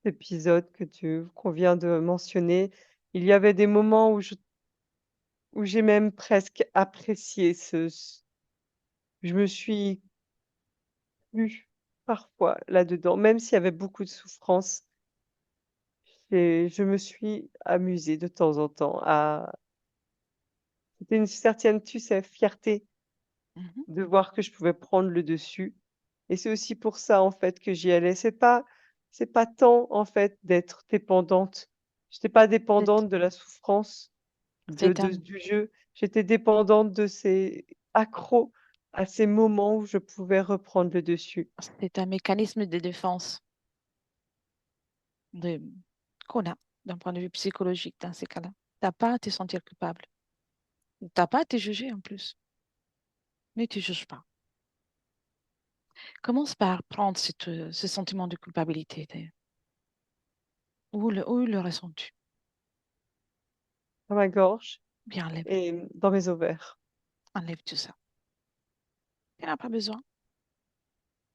épisode qu'on vient de mentionner, il y avait des moments où j'ai même presque apprécié je me suis plu parfois là-dedans, même s'il y avait beaucoup de souffrance, et je me suis amusée de temps en temps c'était une certaine, tu sais, fierté Mhm. de voir que je pouvais prendre le dessus. Et c'est aussi pour ça, en fait, que j'y allais. C'est pas tant, en fait, d'être dépendante. J'étais pas C'est dépendante de la souffrance c'est un, du jeu. J'étais dépendante de ces accros à ces moments où je pouvais reprendre le dessus. c'est un mécanisme de défense de, qu'on a d'un point de vue psychologique dans ces cas-là. T'as pas à te sentir coupable. T'as pas à te juger en plus. Ne te juges pas. Commence par prendre ce sentiment de culpabilité. Où le ressens-tu? Dans ma gorge Bien, et dans mes ovaires. enlève tout ça. Tu n'en as pas besoin.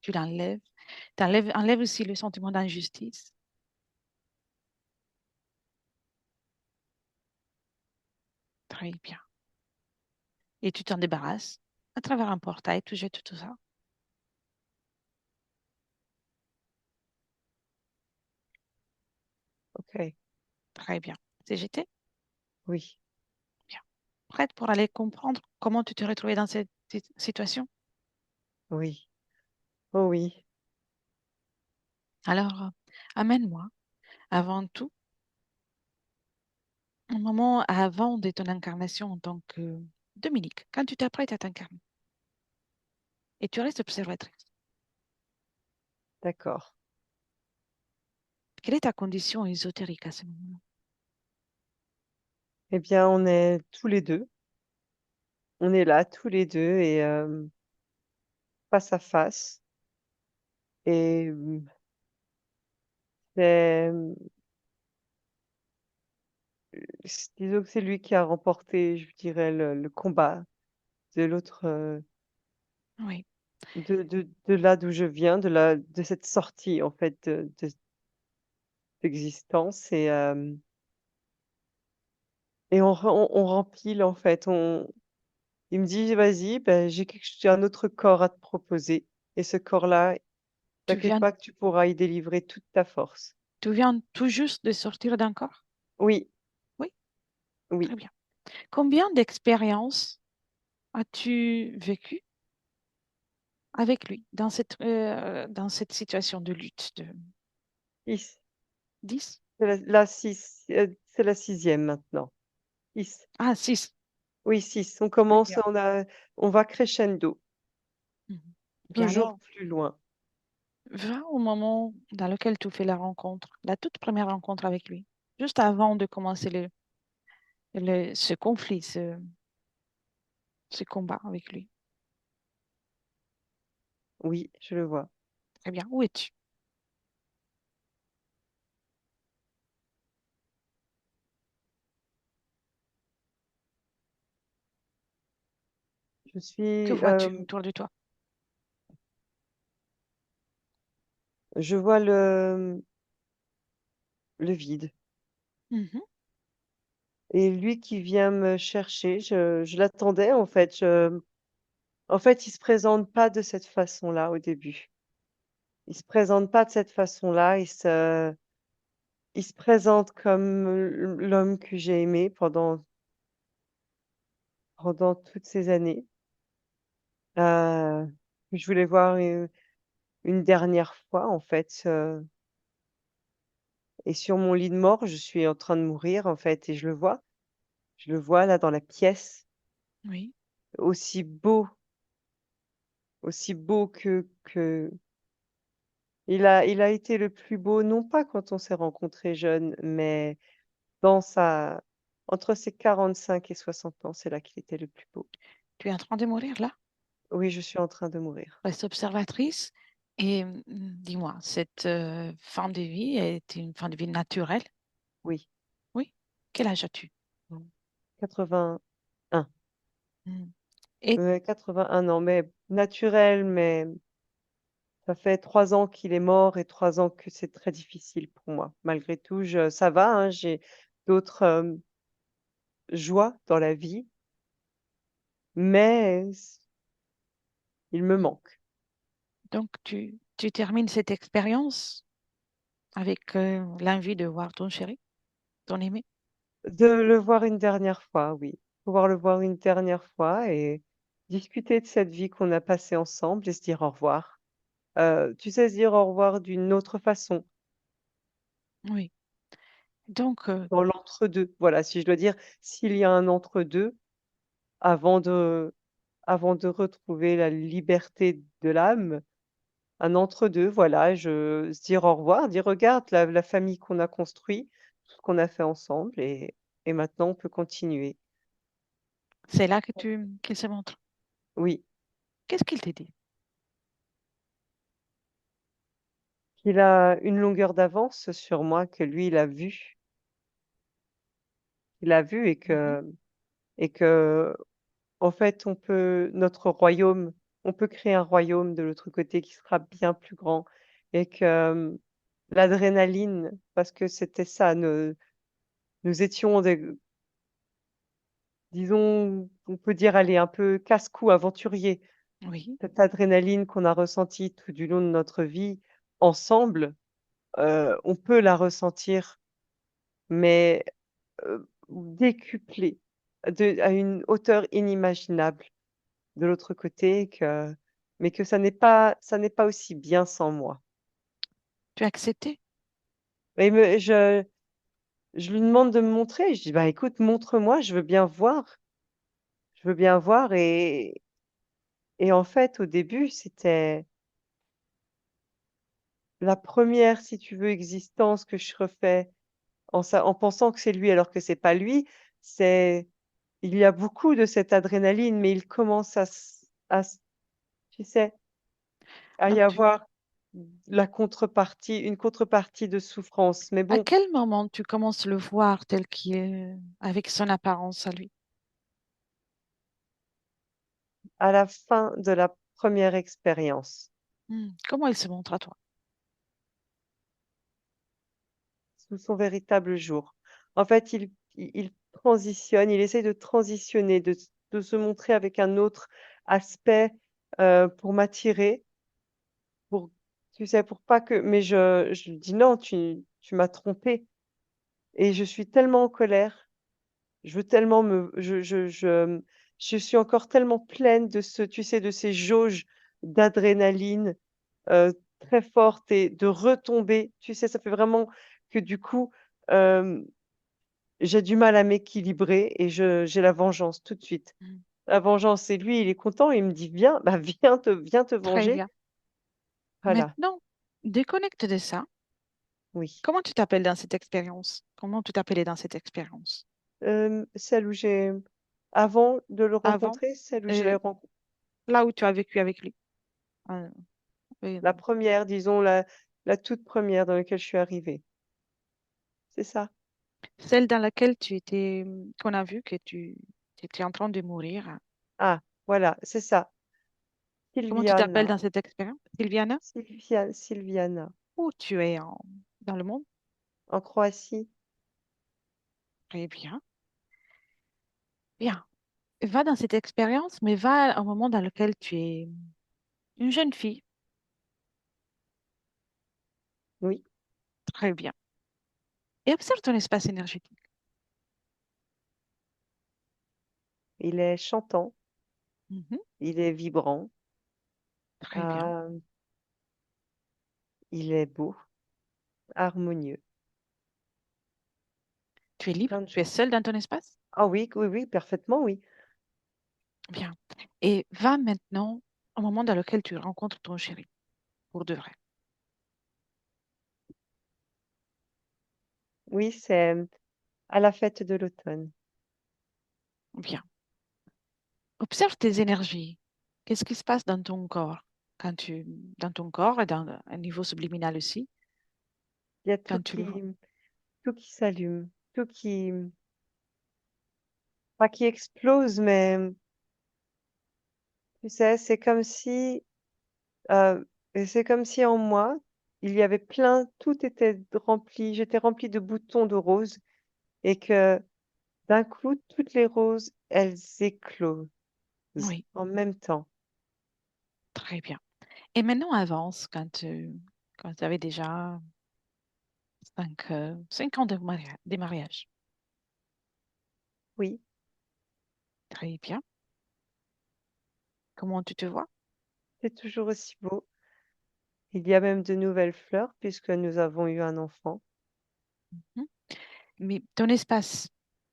Tu l'enlèves. Enlève aussi le sentiment d'injustice. Très bien. Et tu t'en débarrasses à travers un portail, tu jettes tout ça. OK. Très bien. C'est jeté? Oui, Bien. Prête pour aller comprendre comment tu te retrouvais dans cette situation? oui. Oh oui. Alors, amène-moi avant tout un moment avant de ton incarnation en tant que Dominique, quand tu t'apprêtes à t'incarner et tu restes observatrice. D'accord. Quelle est ta condition ésotérique à ce moment-là? Eh bien, on est tous les 2. On est là tous les 2 et face à face et c'est, disons que c'est lui qui a remporté, je dirais, le combat de l'autre, Oui, de là d'où je viens, de cette sortie, en fait, d'existence et on rempile, en fait. Il me dit: «Vas-y, ben, j'ai un autre corps à te proposer et ce corps-là, tu t'inquiète viens, pas que tu pourras y délivrer toute ta force». tu viens tout juste de sortir d'un corps? Oui, Oui, oui. très bien. Combien d'expériences as-tu vécu avec lui dans cette situation de lutte de 6. 10? C'est la 6e maintenant. 6. Ah, 6. Oui, 6. Très bien. On va crescendo, Mhm. Bien toujours alors, plus loin. va au moment dans lequel tu fais la rencontre, la toute première rencontre avec lui, juste avant de commencer ce conflit, ce combat avec lui. Oui, je le vois. Très bien. Où es-tu? Je Que suis, vois-tu autour de toi? je vois le vide. Mhm. Et lui qui vient me chercher, je l'attendais en fait. En fait, il se présente pas de cette façon-là au début. Il se présente pas de cette façon-là. Il se présente comme l'homme que j'ai aimé pendant toutes ces années. Euh, je voulais voir une dernière fois en fait. Et sur mon lit de mort, je suis en train de mourir en fait, et je le vois. Je le vois là dans la pièce, Oui. aussi beau que il a été le plus beau, non pas quand on s'est rencontrés jeunes, mais dans sa entre ses 45 et 60 ans, c'est là qu'il était le plus beau. Tu es en train de mourir là? Oui, je suis en train de mourir. Reste observatrice et dis-moi, cette fin de vie est une fin de vie naturelle? Oui, Oui. Quel âge as-tu? 81. Mm. Et 81 ans, mais naturel, mais ça fait 3 ans qu'il est mort et 3 ans que c'est très difficile pour moi. Malgré tout, ça va, hein, j'ai d'autres joies dans la vie, mais il me manque. donc, tu termines cette expérience avec l'envie de voir ton chéri, ton aimé. De le voir une dernière fois, oui. Pouvoir le voir une dernière fois et discuter de cette vie qu'on a passée ensemble et se dire au revoir. Tu sais, se dire au revoir d'une autre façon, Oui. Donc, dans l'entre-deux. Voilà, si je dois dire, s'il y a un entre-deux, avant de, avant de retrouver la liberté de l'âme, un entre-deux, voilà, se dire au revoir, dire regarde la famille qu'on a construit, tout ce qu'on a fait ensemble et maintenant on peut continuer. c'est là que qu'il se montre. Oui. Qu'est-ce qu'il t'a dit? Il a une longueur d'avance sur moi que lui, il a vu. Il a vu Mhm. et que, en fait, on peut créer un royaume de l'autre côté qui sera bien plus grand et que l'adrénaline, parce que c'était ça, nous étions disons, on peut dire, allez, un peu casse-cou aventuriers. Oui. Cette adrénaline qu'on a ressentie tout du long de notre vie ensemble, on peut la ressentir, mais décuplé à une hauteur inimaginable de l'autre côté mais que ça n'est pas aussi bien sans moi. Tu as accepté? Et je lui demande de me montrer. Je dis, bah écoute, montre-moi, je veux bien voir. Je veux bien voir. Et en fait, au début, c'était la première, si tu veux, existence que je refais en pensant que c'est lui alors que c'est pas lui. C'est, il y a beaucoup de cette adrénaline, mais il commence tu sais, à y Donc, avoir une contrepartie de souffrance. Mais à bon, quel moment tu commences à le voir tel qu'il est, avec son apparence à lui? à la fin de la première expérience, Comment il se montre à toi? sous son véritable jour, en fait, il transitionne, il essaie de transitionner, de se montrer avec un autre aspect pour m'attirer, pour, tu sais, pour pas que, mais je lui dis non, tu m'as trompé. Et je suis tellement en colère. Je veux tellement je suis encore tellement pleine tu sais, de ces jauges d'adrénaline très fortes et de retomber. Tu sais, ça fait vraiment que du coup, euh, j'ai du mal à m'équilibrer et j'ai la vengeance tout de suite. Mm. La vengeance, c'est lui, il est content, il me dit, viens, bah, viens te Très venger. bien. Voilà, Maintenant, déconnecte de ça. oui. Comment tu t'appelles dans cette expérience? Comment tu t'appelais dans cette expérience? Celle où avant de le Avant, rencontrer, celle où je l'ai euh, rencontré, là où tu as vécu avec lui. Euh, euh, la première, disons, la toute première dans laquelle je suis arrivée. C'est ça. celle dans laquelle tu étais, qu'on a vu que tu étais en train de mourir. Ah, Voilà, c'est ça. Comment tu t'appelles Sylviana. dans cette expérience? Sylviana? Sylviana. Où tu es dans le monde? En Croatie. Très bien. Bien. Va dans cette expérience, mais va à un moment dans lequel tu es une jeune fille. Oui. Très bien. Et observe ton espace énergétique. Il est chantant. Mhm. Il est vibrant. Très bien. euh, il est beau. Harmonieux. Tu es libre? Plein de Tu es joie. seule dans ton espace? Ah oui, oui, oui, parfaitement, oui. Bien. Et va maintenant au moment dans lequel tu rencontres ton chéri, pour de vrai. Oui, c'est à la fête de l'automne. Bien. Observe tes énergies. Qu'est-ce qui se passe dans ton corps dans ton corps et dans un niveau subliminal aussi, Il y a quand tu le vois? tout qui s'allume, tout qui, pas qui explose, mais tu sais, euh, c'est comme si en moi, il y avait tout était rempli, j'étais remplie de boutons de roses et que d'un coup, toutes les roses, elles éclosent Oui, en même temps. très bien. Et maintenant avance quand tu avais déjà 5 ans de mariage. Oui, Très bien. Comment tu te vois? c'est toujours aussi beau. Il y a même de nouvelles fleurs puisque nous avons eu un enfant. Hmm. Mais ton espace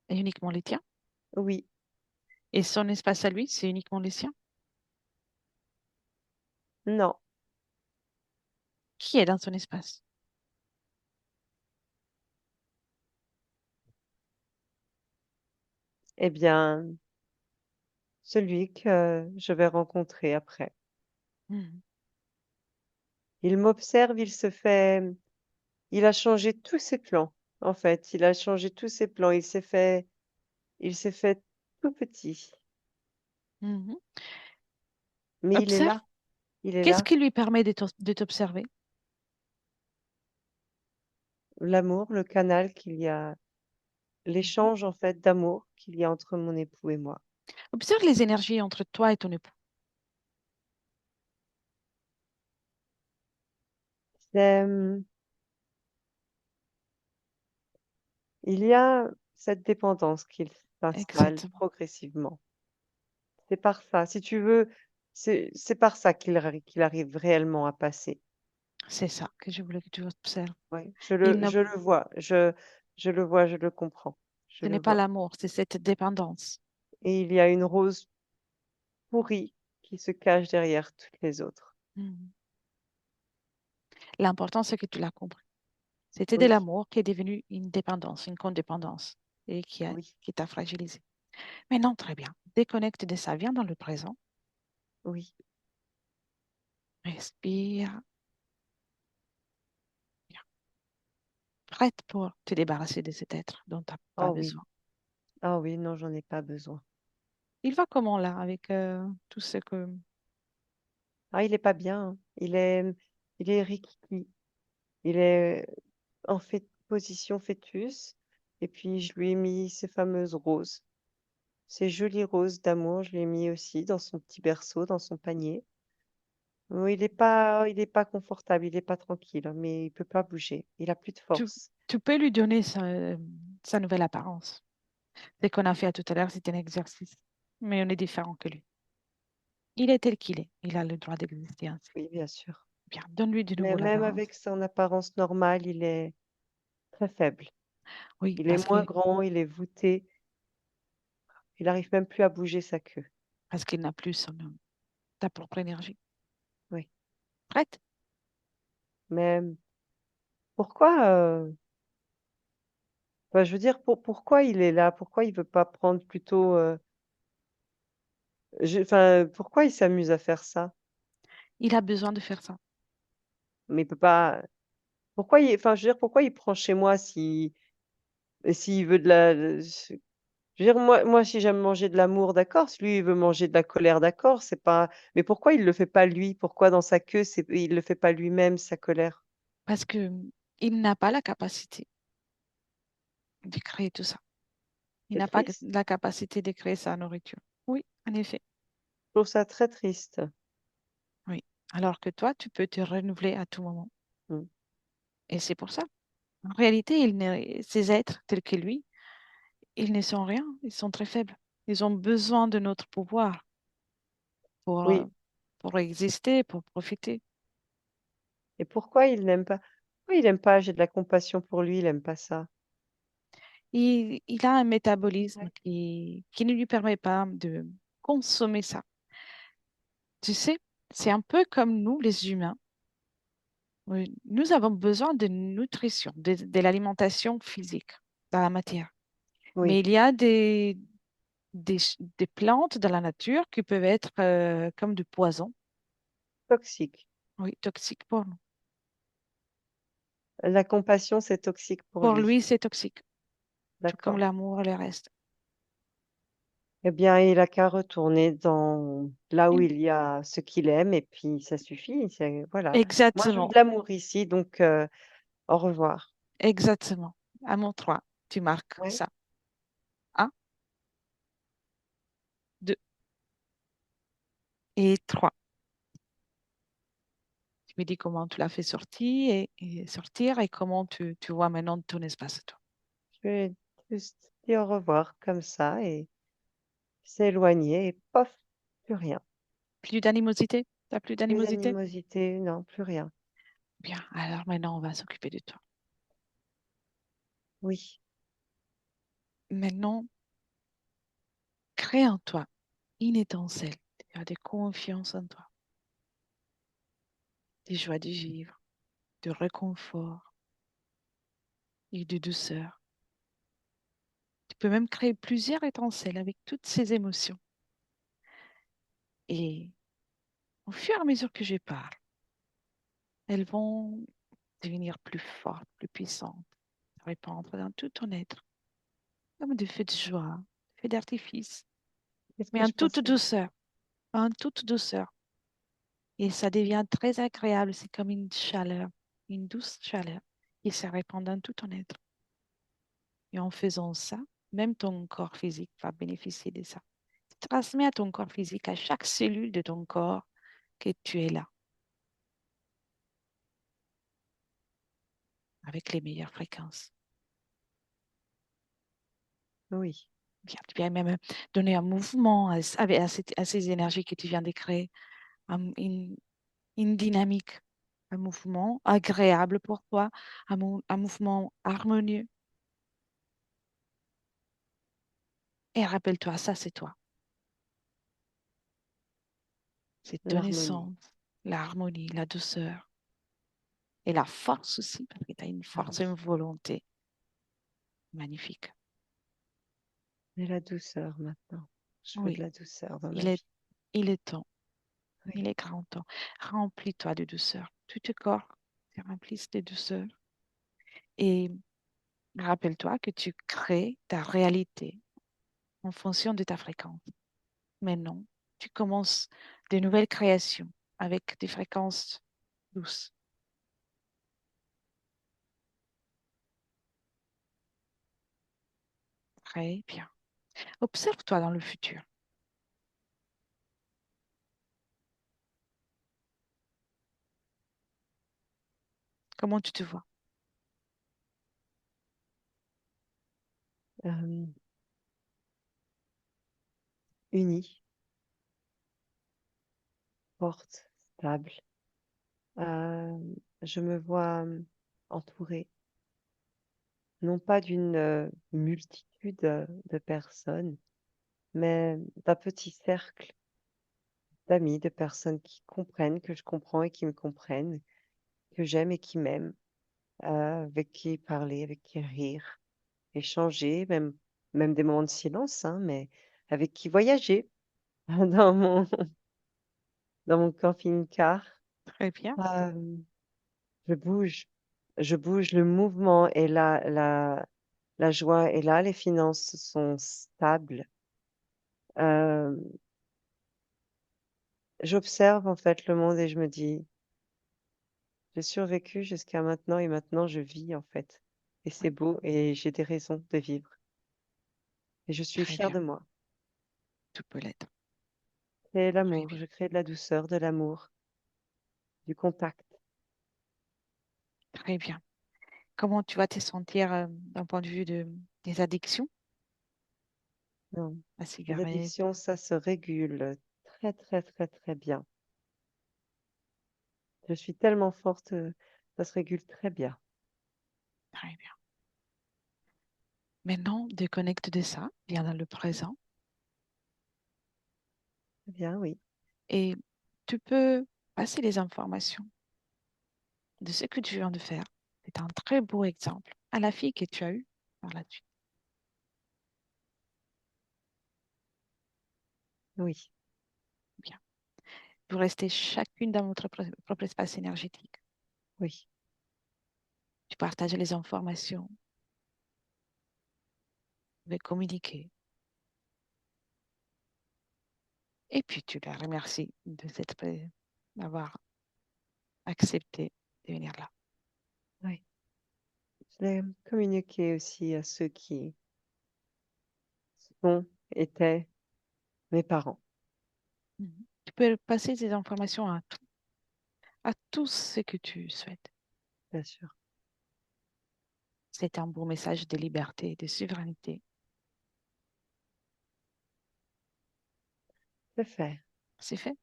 est uniquement les tiens Oui, et son espace à lui, c'est uniquement les siens. non. Qui est dans son espace? Eh bien, celui que je vais rencontrer après. Hmm. Il m'observe, il a changé tous ses plans. En fait, il a changé tous ses plans. Il s'est fait tout petit. Mhm. Mais Observe. il est Qu'est-ce là. qui lui permet de t'observer? L'amour, le canal qu'il y a, Mhm. l'échange en fait d'amour qu'il y a entre mon époux et moi. Observe les énergies entre toi et ton époux. C'est, il y a cette dépendance qu'il s'installe Exactement. progressivement. C'est par ça, si tu veux, c'est par ça qu'il arrive réellement à passer. C'est ça que je voulais que tu observes. Oui, Il ne, je le vois, je le vois, je le comprends, je Ce le n'est pas vois. l'amour, c'est cette dépendance. Et il y a une rose pourrie qui se cache derrière toutes les autres. Mhm. L'important, c'est que tu l'as compris. C'était de Oui, l'amour qui est devenu une dépendance, une codépendance et oui, qui t'a fragilisé. Mais non, très bien. Déconnecte de ça. Viens dans le présent. oui. Respire. Bien. Prête pour te débarrasser de cet être dont tu n'as pas Oh oui, besoin. ah oui, non, j'en ai pas besoin. Il va comment là avec tout ce que... Ah, il est pas bien, hein. Il est rikiki. Il est en fait position fœtus. Et puis, je lui ai mis ces fameuses roses. Ces jolies roses d'amour, je lui ai mis aussi dans son petit berceau, dans son panier. Oui, il est pas confortable, il est pas tranquille, mais il peut pas bouger. Il a plus de Tu, force. tu peux lui donner sa nouvelle apparence. Ce qu'on a fait tout à l'heure, c'est un exercice. Mais on est différent que lui. Il est tel qu'il est. Il a le droit d'exister ainsi. Oui, bien sûr. Bien, donne-lui de Mais nouveau même l'apparence. avec son apparence normale, il est très faible. Oui, Il est moins grand, il est voûté. Il n'arrive même plus à bouger sa queue. parce qu'il n'a plus ta propre énergie. Oui. Prête? Mais pourquoi, enfin, je veux dire, pourquoi il est là? Pourquoi il veut pas prendre plutôt, enfin, pourquoi il s'amuse à faire ça? Il a besoin de faire ça. Mais il peut pas. Enfin, je veux dire, pourquoi il prend chez moi s'il veut de la, Je veux dire, moi, si j'aime manger de l'amour, d'accord. Si lui, il veut manger de la colère, d'accord. C'est pas. Mais pourquoi il le fait pas lui? Pourquoi dans sa queue, il le fait pas lui-même, sa colère? parce que il n'a pas la capacité de créer tout ça. Il C'est n'a pas triste. la capacité de créer sa nourriture. Oui, en effet, Je trouve ça très triste. oui. Alors que toi, tu peux te renouveler à tout moment. Mm. Et c'est pour ça. En réalité, ces êtres tels que lui, ils ne sont rien, ils sont très faibles. Ils ont besoin de notre pouvoir pour, Oui. pour exister, pour profiter. Et pourquoi il n'aime pas? Pourquoi il n'aime pas? J'ai de la compassion pour lui, il n'aime pas ça. Il a un métabolisme qui ne lui permet pas de consommer ça. Tu sais, c'est un peu comme nous, les humains. Oui, nous avons besoin de nutrition, de l'alimentation physique dans la matière. Mais Oui, il y a des plantes dans la nature qui peuvent être comme du poison, toxique. oui, toxiques pour nous. La compassion, c'est toxique pour Pour lui. lui, c'est toxique, tout comme D'accord. l'amour et le reste. Eh bien, il a qu'à retourner dans là où Il- il y a ce qu'il aime et puis ça suffit. Voilà. Moi, je veux Exactement, de l'amour ici, donc au revoir. exactement. À mon 3, tu marques Ouais. ça. Un, 2 et 3. Tu me dis comment tu l'as fait sortir et comment tu vois maintenant ton espace à toi. Je vais juste dire au revoir comme ça et s'éloigner et pof, plus rien. Plus d'animosité? T'as plus Plus d'animosité? d'animosité, non, plus rien. Bien, alors maintenant on va s'occuper de toi. Oui, Maintenant, crée en toi une étincelle de confiance en toi, de joie de vivre, de réconfort et de douceur. Tu peux même créer plusieurs étincelles avec toutes ces émotions. Et au fur et à mesure que je parle, elles vont devenir plus fortes, plus puissantes, se répandre dans tout ton être, comme des feux de joie, des feux d'artifice, qu'est-ce mais que en je toute pensais? douceur, en toute douceur. Et ça devient très agréable, c'est comme une chaleur, une douce chaleur qui se répand dans tout ton être. Et en faisant ça, même ton corps physique va bénéficier de ça. Tu transmets à ton corps physique, à chaque cellule de ton corps, que tu es là, avec les meilleures fréquences. Oui, Bien, tu viens même donner un mouvement à ces énergies que tu viens de créer, une, une dynamique, un mouvement agréable pour toi, un mouvement harmonieux. Et rappelle-toi, ça c'est toi, c'est ton l'harmonie. essence, l'harmonie, la douceur et la force aussi, parce que tu as une Ah force et oui, une volonté magnifique. et la douceur maintenant. Je veux de Oui, la douceur dans ma il est, vie. il est temps, Oui, il est grand temps. Remplis-toi de douceur. Tout ton corps se remplisse de douceur. Et rappelle-toi que tu crées ta réalité en fonction de ta fréquence. Maintenant, tu commences de nouvelles créations avec des fréquences douces. Très bien. Observe-toi dans le futur. Comment tu te vois? euh, unie, forte, stable. Euh, je me vois entourée, non pas d'une multitude de personnes, mais d'un petit cercle d'amis, de personnes qui comprennent, que je comprends et qui me comprennent, que j'aime et qui m'aiment, avec qui parler, avec qui rire, échanger, même des moments de silence, hein, mais avec qui voyager dans dans mon camping-car. Très bien. Euh, je bouge, je bouge, le mouvement et La joie est là, les finances sont stables. Euh, J'observe en fait le monde et je me dis, j'ai survécu jusqu'à maintenant et maintenant je vis en fait. Et c'est Oui, beau et j'ai des raisons de vivre. Et je suis très fière bien. de moi. Tout peut l'être. C'est Très l'amour, bien. je crée de la douceur, de l'amour, du contact. Très bien. Comment tu vas te sentir d'un point de vue des addictions, Non. la Les cigarette? addictions, ça se régule très, très, très, très bien. Je suis tellement forte, ça se régule très bien. Très bien. Maintenant, déconnecte de ça, viens dans le présent Très bien, oui, et tu peux passer les informations de ce que tu viens de faire. C'est un très beau exemple à la fille que tu as eue par la suite. oui, Bien. Vous restez chacune dans votre propre espace énergétique. oui. Tu partages les informations, vous pouvez communiquer. Et puis tu la remercies d'avoir accepté de venir là. Oui. Je l'ai communiqué aussi à ceux qui sont, étaient mes parents, Mhm. Tu peux passer ces informations à tous ceux que tu souhaites. bien sûr. C'est un beau message de liberté, de souveraineté. C'est fait. C'est fait?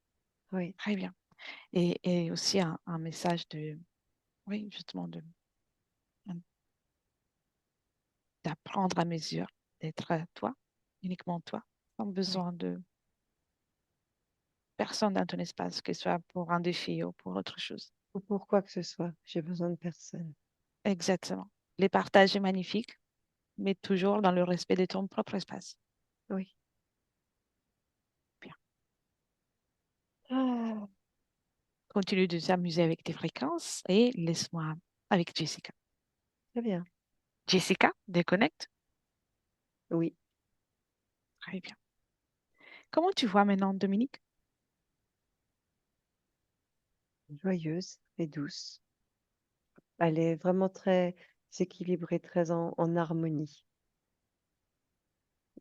Oui, Très bien. Et aussi un message de, oui, justement, d'apprendre à mesure, d'être toi, uniquement toi, sans oui. besoin de personne dans ton espace, que ce soit pour un défi ou pour autre chose. Ou pour quoi que ce soit, j'ai besoin de personne. Exactement. Les partages est magnifique, mais toujours dans le respect de ton propre espace. Oui. Bien. Ah, Continue de s'amuser avec tes fréquences et laisse-moi avec Jessica. très bien. Jessica, déconnecte. Oui, Très bien. Comment tu vois maintenant Dominique? joyeuse et douce. Elle est vraiment très équilibrée, très en harmonie.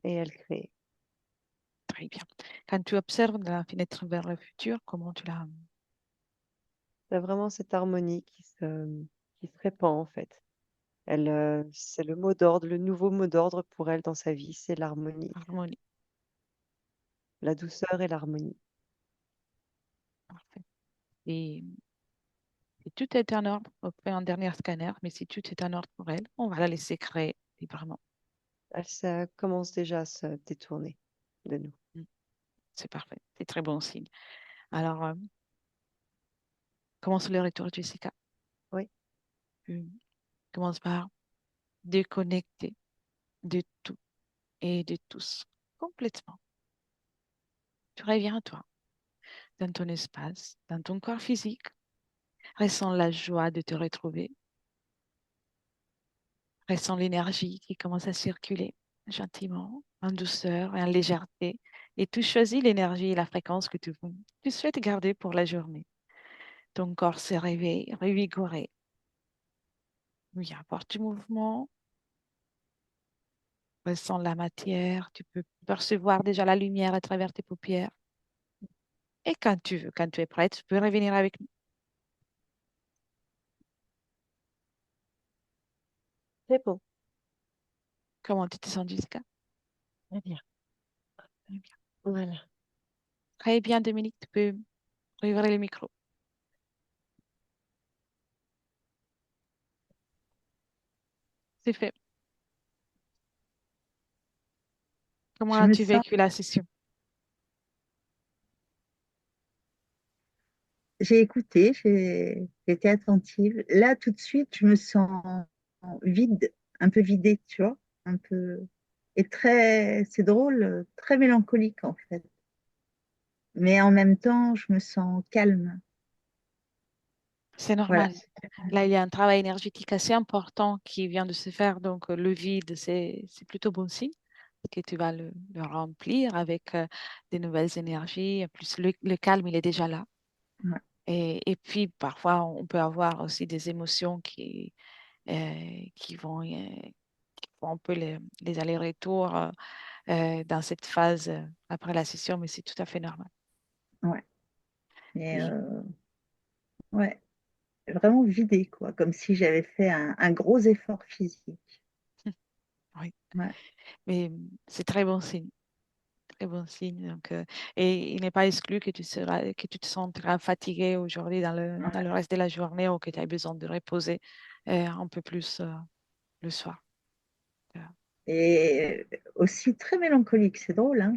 Et elle crée. Très bien. Quand tu observes la fenêtre vers le futur, comment tu la... C'est vraiment cette harmonie qui se répand en fait. Elle, c'est le mot d'ordre, le nouveau mot d'ordre pour elle dans sa vie, c'est l'harmonie, harmonie? la douceur et l'harmonie. Parfait. Et si tout est en ordre, on fait un dernier scanner, mais si tout est en ordre pour elle, on va la laisser créer librement. Elle, ça commence déjà à se détourner de nous. Mm. C'est parfait. C'est très bon signe. Alors, commence le retour, Jessica. Oui, Tu commences par déconnecter de tout et de tous complètement. Tu reviens à toi, dans ton espace, dans ton corps physique. Ressens la joie de te retrouver. Ressens l'énergie qui commence à circuler gentiment, en douceur et en légèreté. Et tu choisis l'énergie et la fréquence que tu souhaites garder pour la journée. Ton corps se réveille, revigoré. Oui, apporte du mouvement. Ressens la matière. Tu peux percevoir déjà la lumière à travers tes paupières. Et quand tu veux, quand tu es prête, tu peux revenir avec nous. c'est bon. Comment tu te sens, Jessica? Très bien. Très bien. Voilà. Très bien, Dominique. Tu peux ouvrir le micro. C'est fait. Comment Je me as-tu sens, vécu la session? j'ai écouté, j'ai été attentive. Là, tout de suite, je me sens vide, un peu vidée, tu vois, un peu, et très, c'est drôle, très mélancolique en fait. Mais en même temps, je me sens calme. C'est Voilà. normal. Là, il y a un travail énergétique assez important qui vient de se faire. Donc, le vide, c'est plutôt bon signe que tu vas le remplir avec des nouvelles énergies. En plus, le calme, il est déjà là. Ouais. Et puis, parfois, on peut avoir aussi des émotions qui font un peu les allers-retours dans cette phase après la session, mais c'est tout à fait normal. Ouais. Et Et, ouais, vraiment vidé, quoi, comme si j'avais fait un gros effort physique. oui, Ouais. mais c'est très bon signe. Très bon signe. Donc, et il n'est pas exclu que tu te sentiras fatigué aujourd'hui dans le reste de la journée ou que tu aies besoin de reposer un peu plus le soir. Euh, Et aussi très mélancolique, c'est drôle, hein.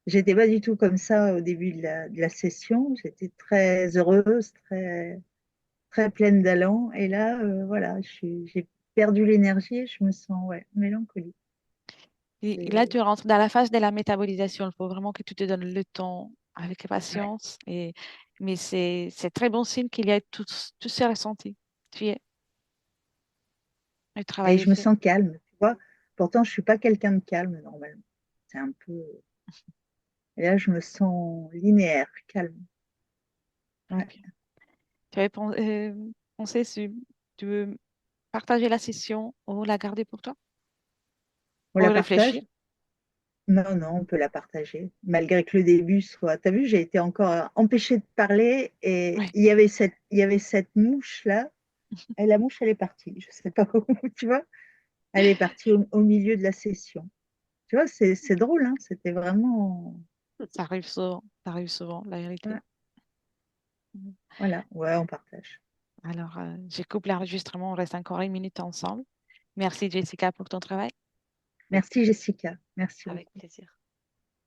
J'étais pas du tout comme ça au début de la session. J'étais très heureuse, très pleine d'allant. Et là, voilà, j'ai perdu l'énergie et je me sens, ouais, mélancolique. Et là, C'est- tu rentres dans la phase de la métabolisation. Il faut vraiment que tu te donnes le temps avec patience. Mais c'est très bon signe qu'il y ait tous ces ressentis. Tu y es. Le Et travail est je me fait. sens calme, tu vois. Pourtant, je suis pas quelqu'un de calme normalement. C'est un peu. Et là, je me sens linéaire, calme. Très Ouais. bien. Tu avais pensé si tu veux partager la session ou la garder pour toi? On Ou la réfléchir? partage? Non, non, on peut la partager. Malgré que le début soit. T'as vu, j'ai été encore empêchée de parler et Oui. il y avait cette mouche-là. Et la mouche, elle est partie. Je sais pas où, tu vois. Elle est partie au milieu de la session. Tu vois, c'est drôle, hein. C'était vraiment. Ça arrive souvent. Ça arrive souvent, la vérité. Ouais, Mhm. voilà, ouais, on partage. Alors, je coupe l'enregistrement. On reste encore une minute ensemble. Merci, Jessica, pour ton travail. Merci, Jessica. Merci Avec beaucoup. plaisir.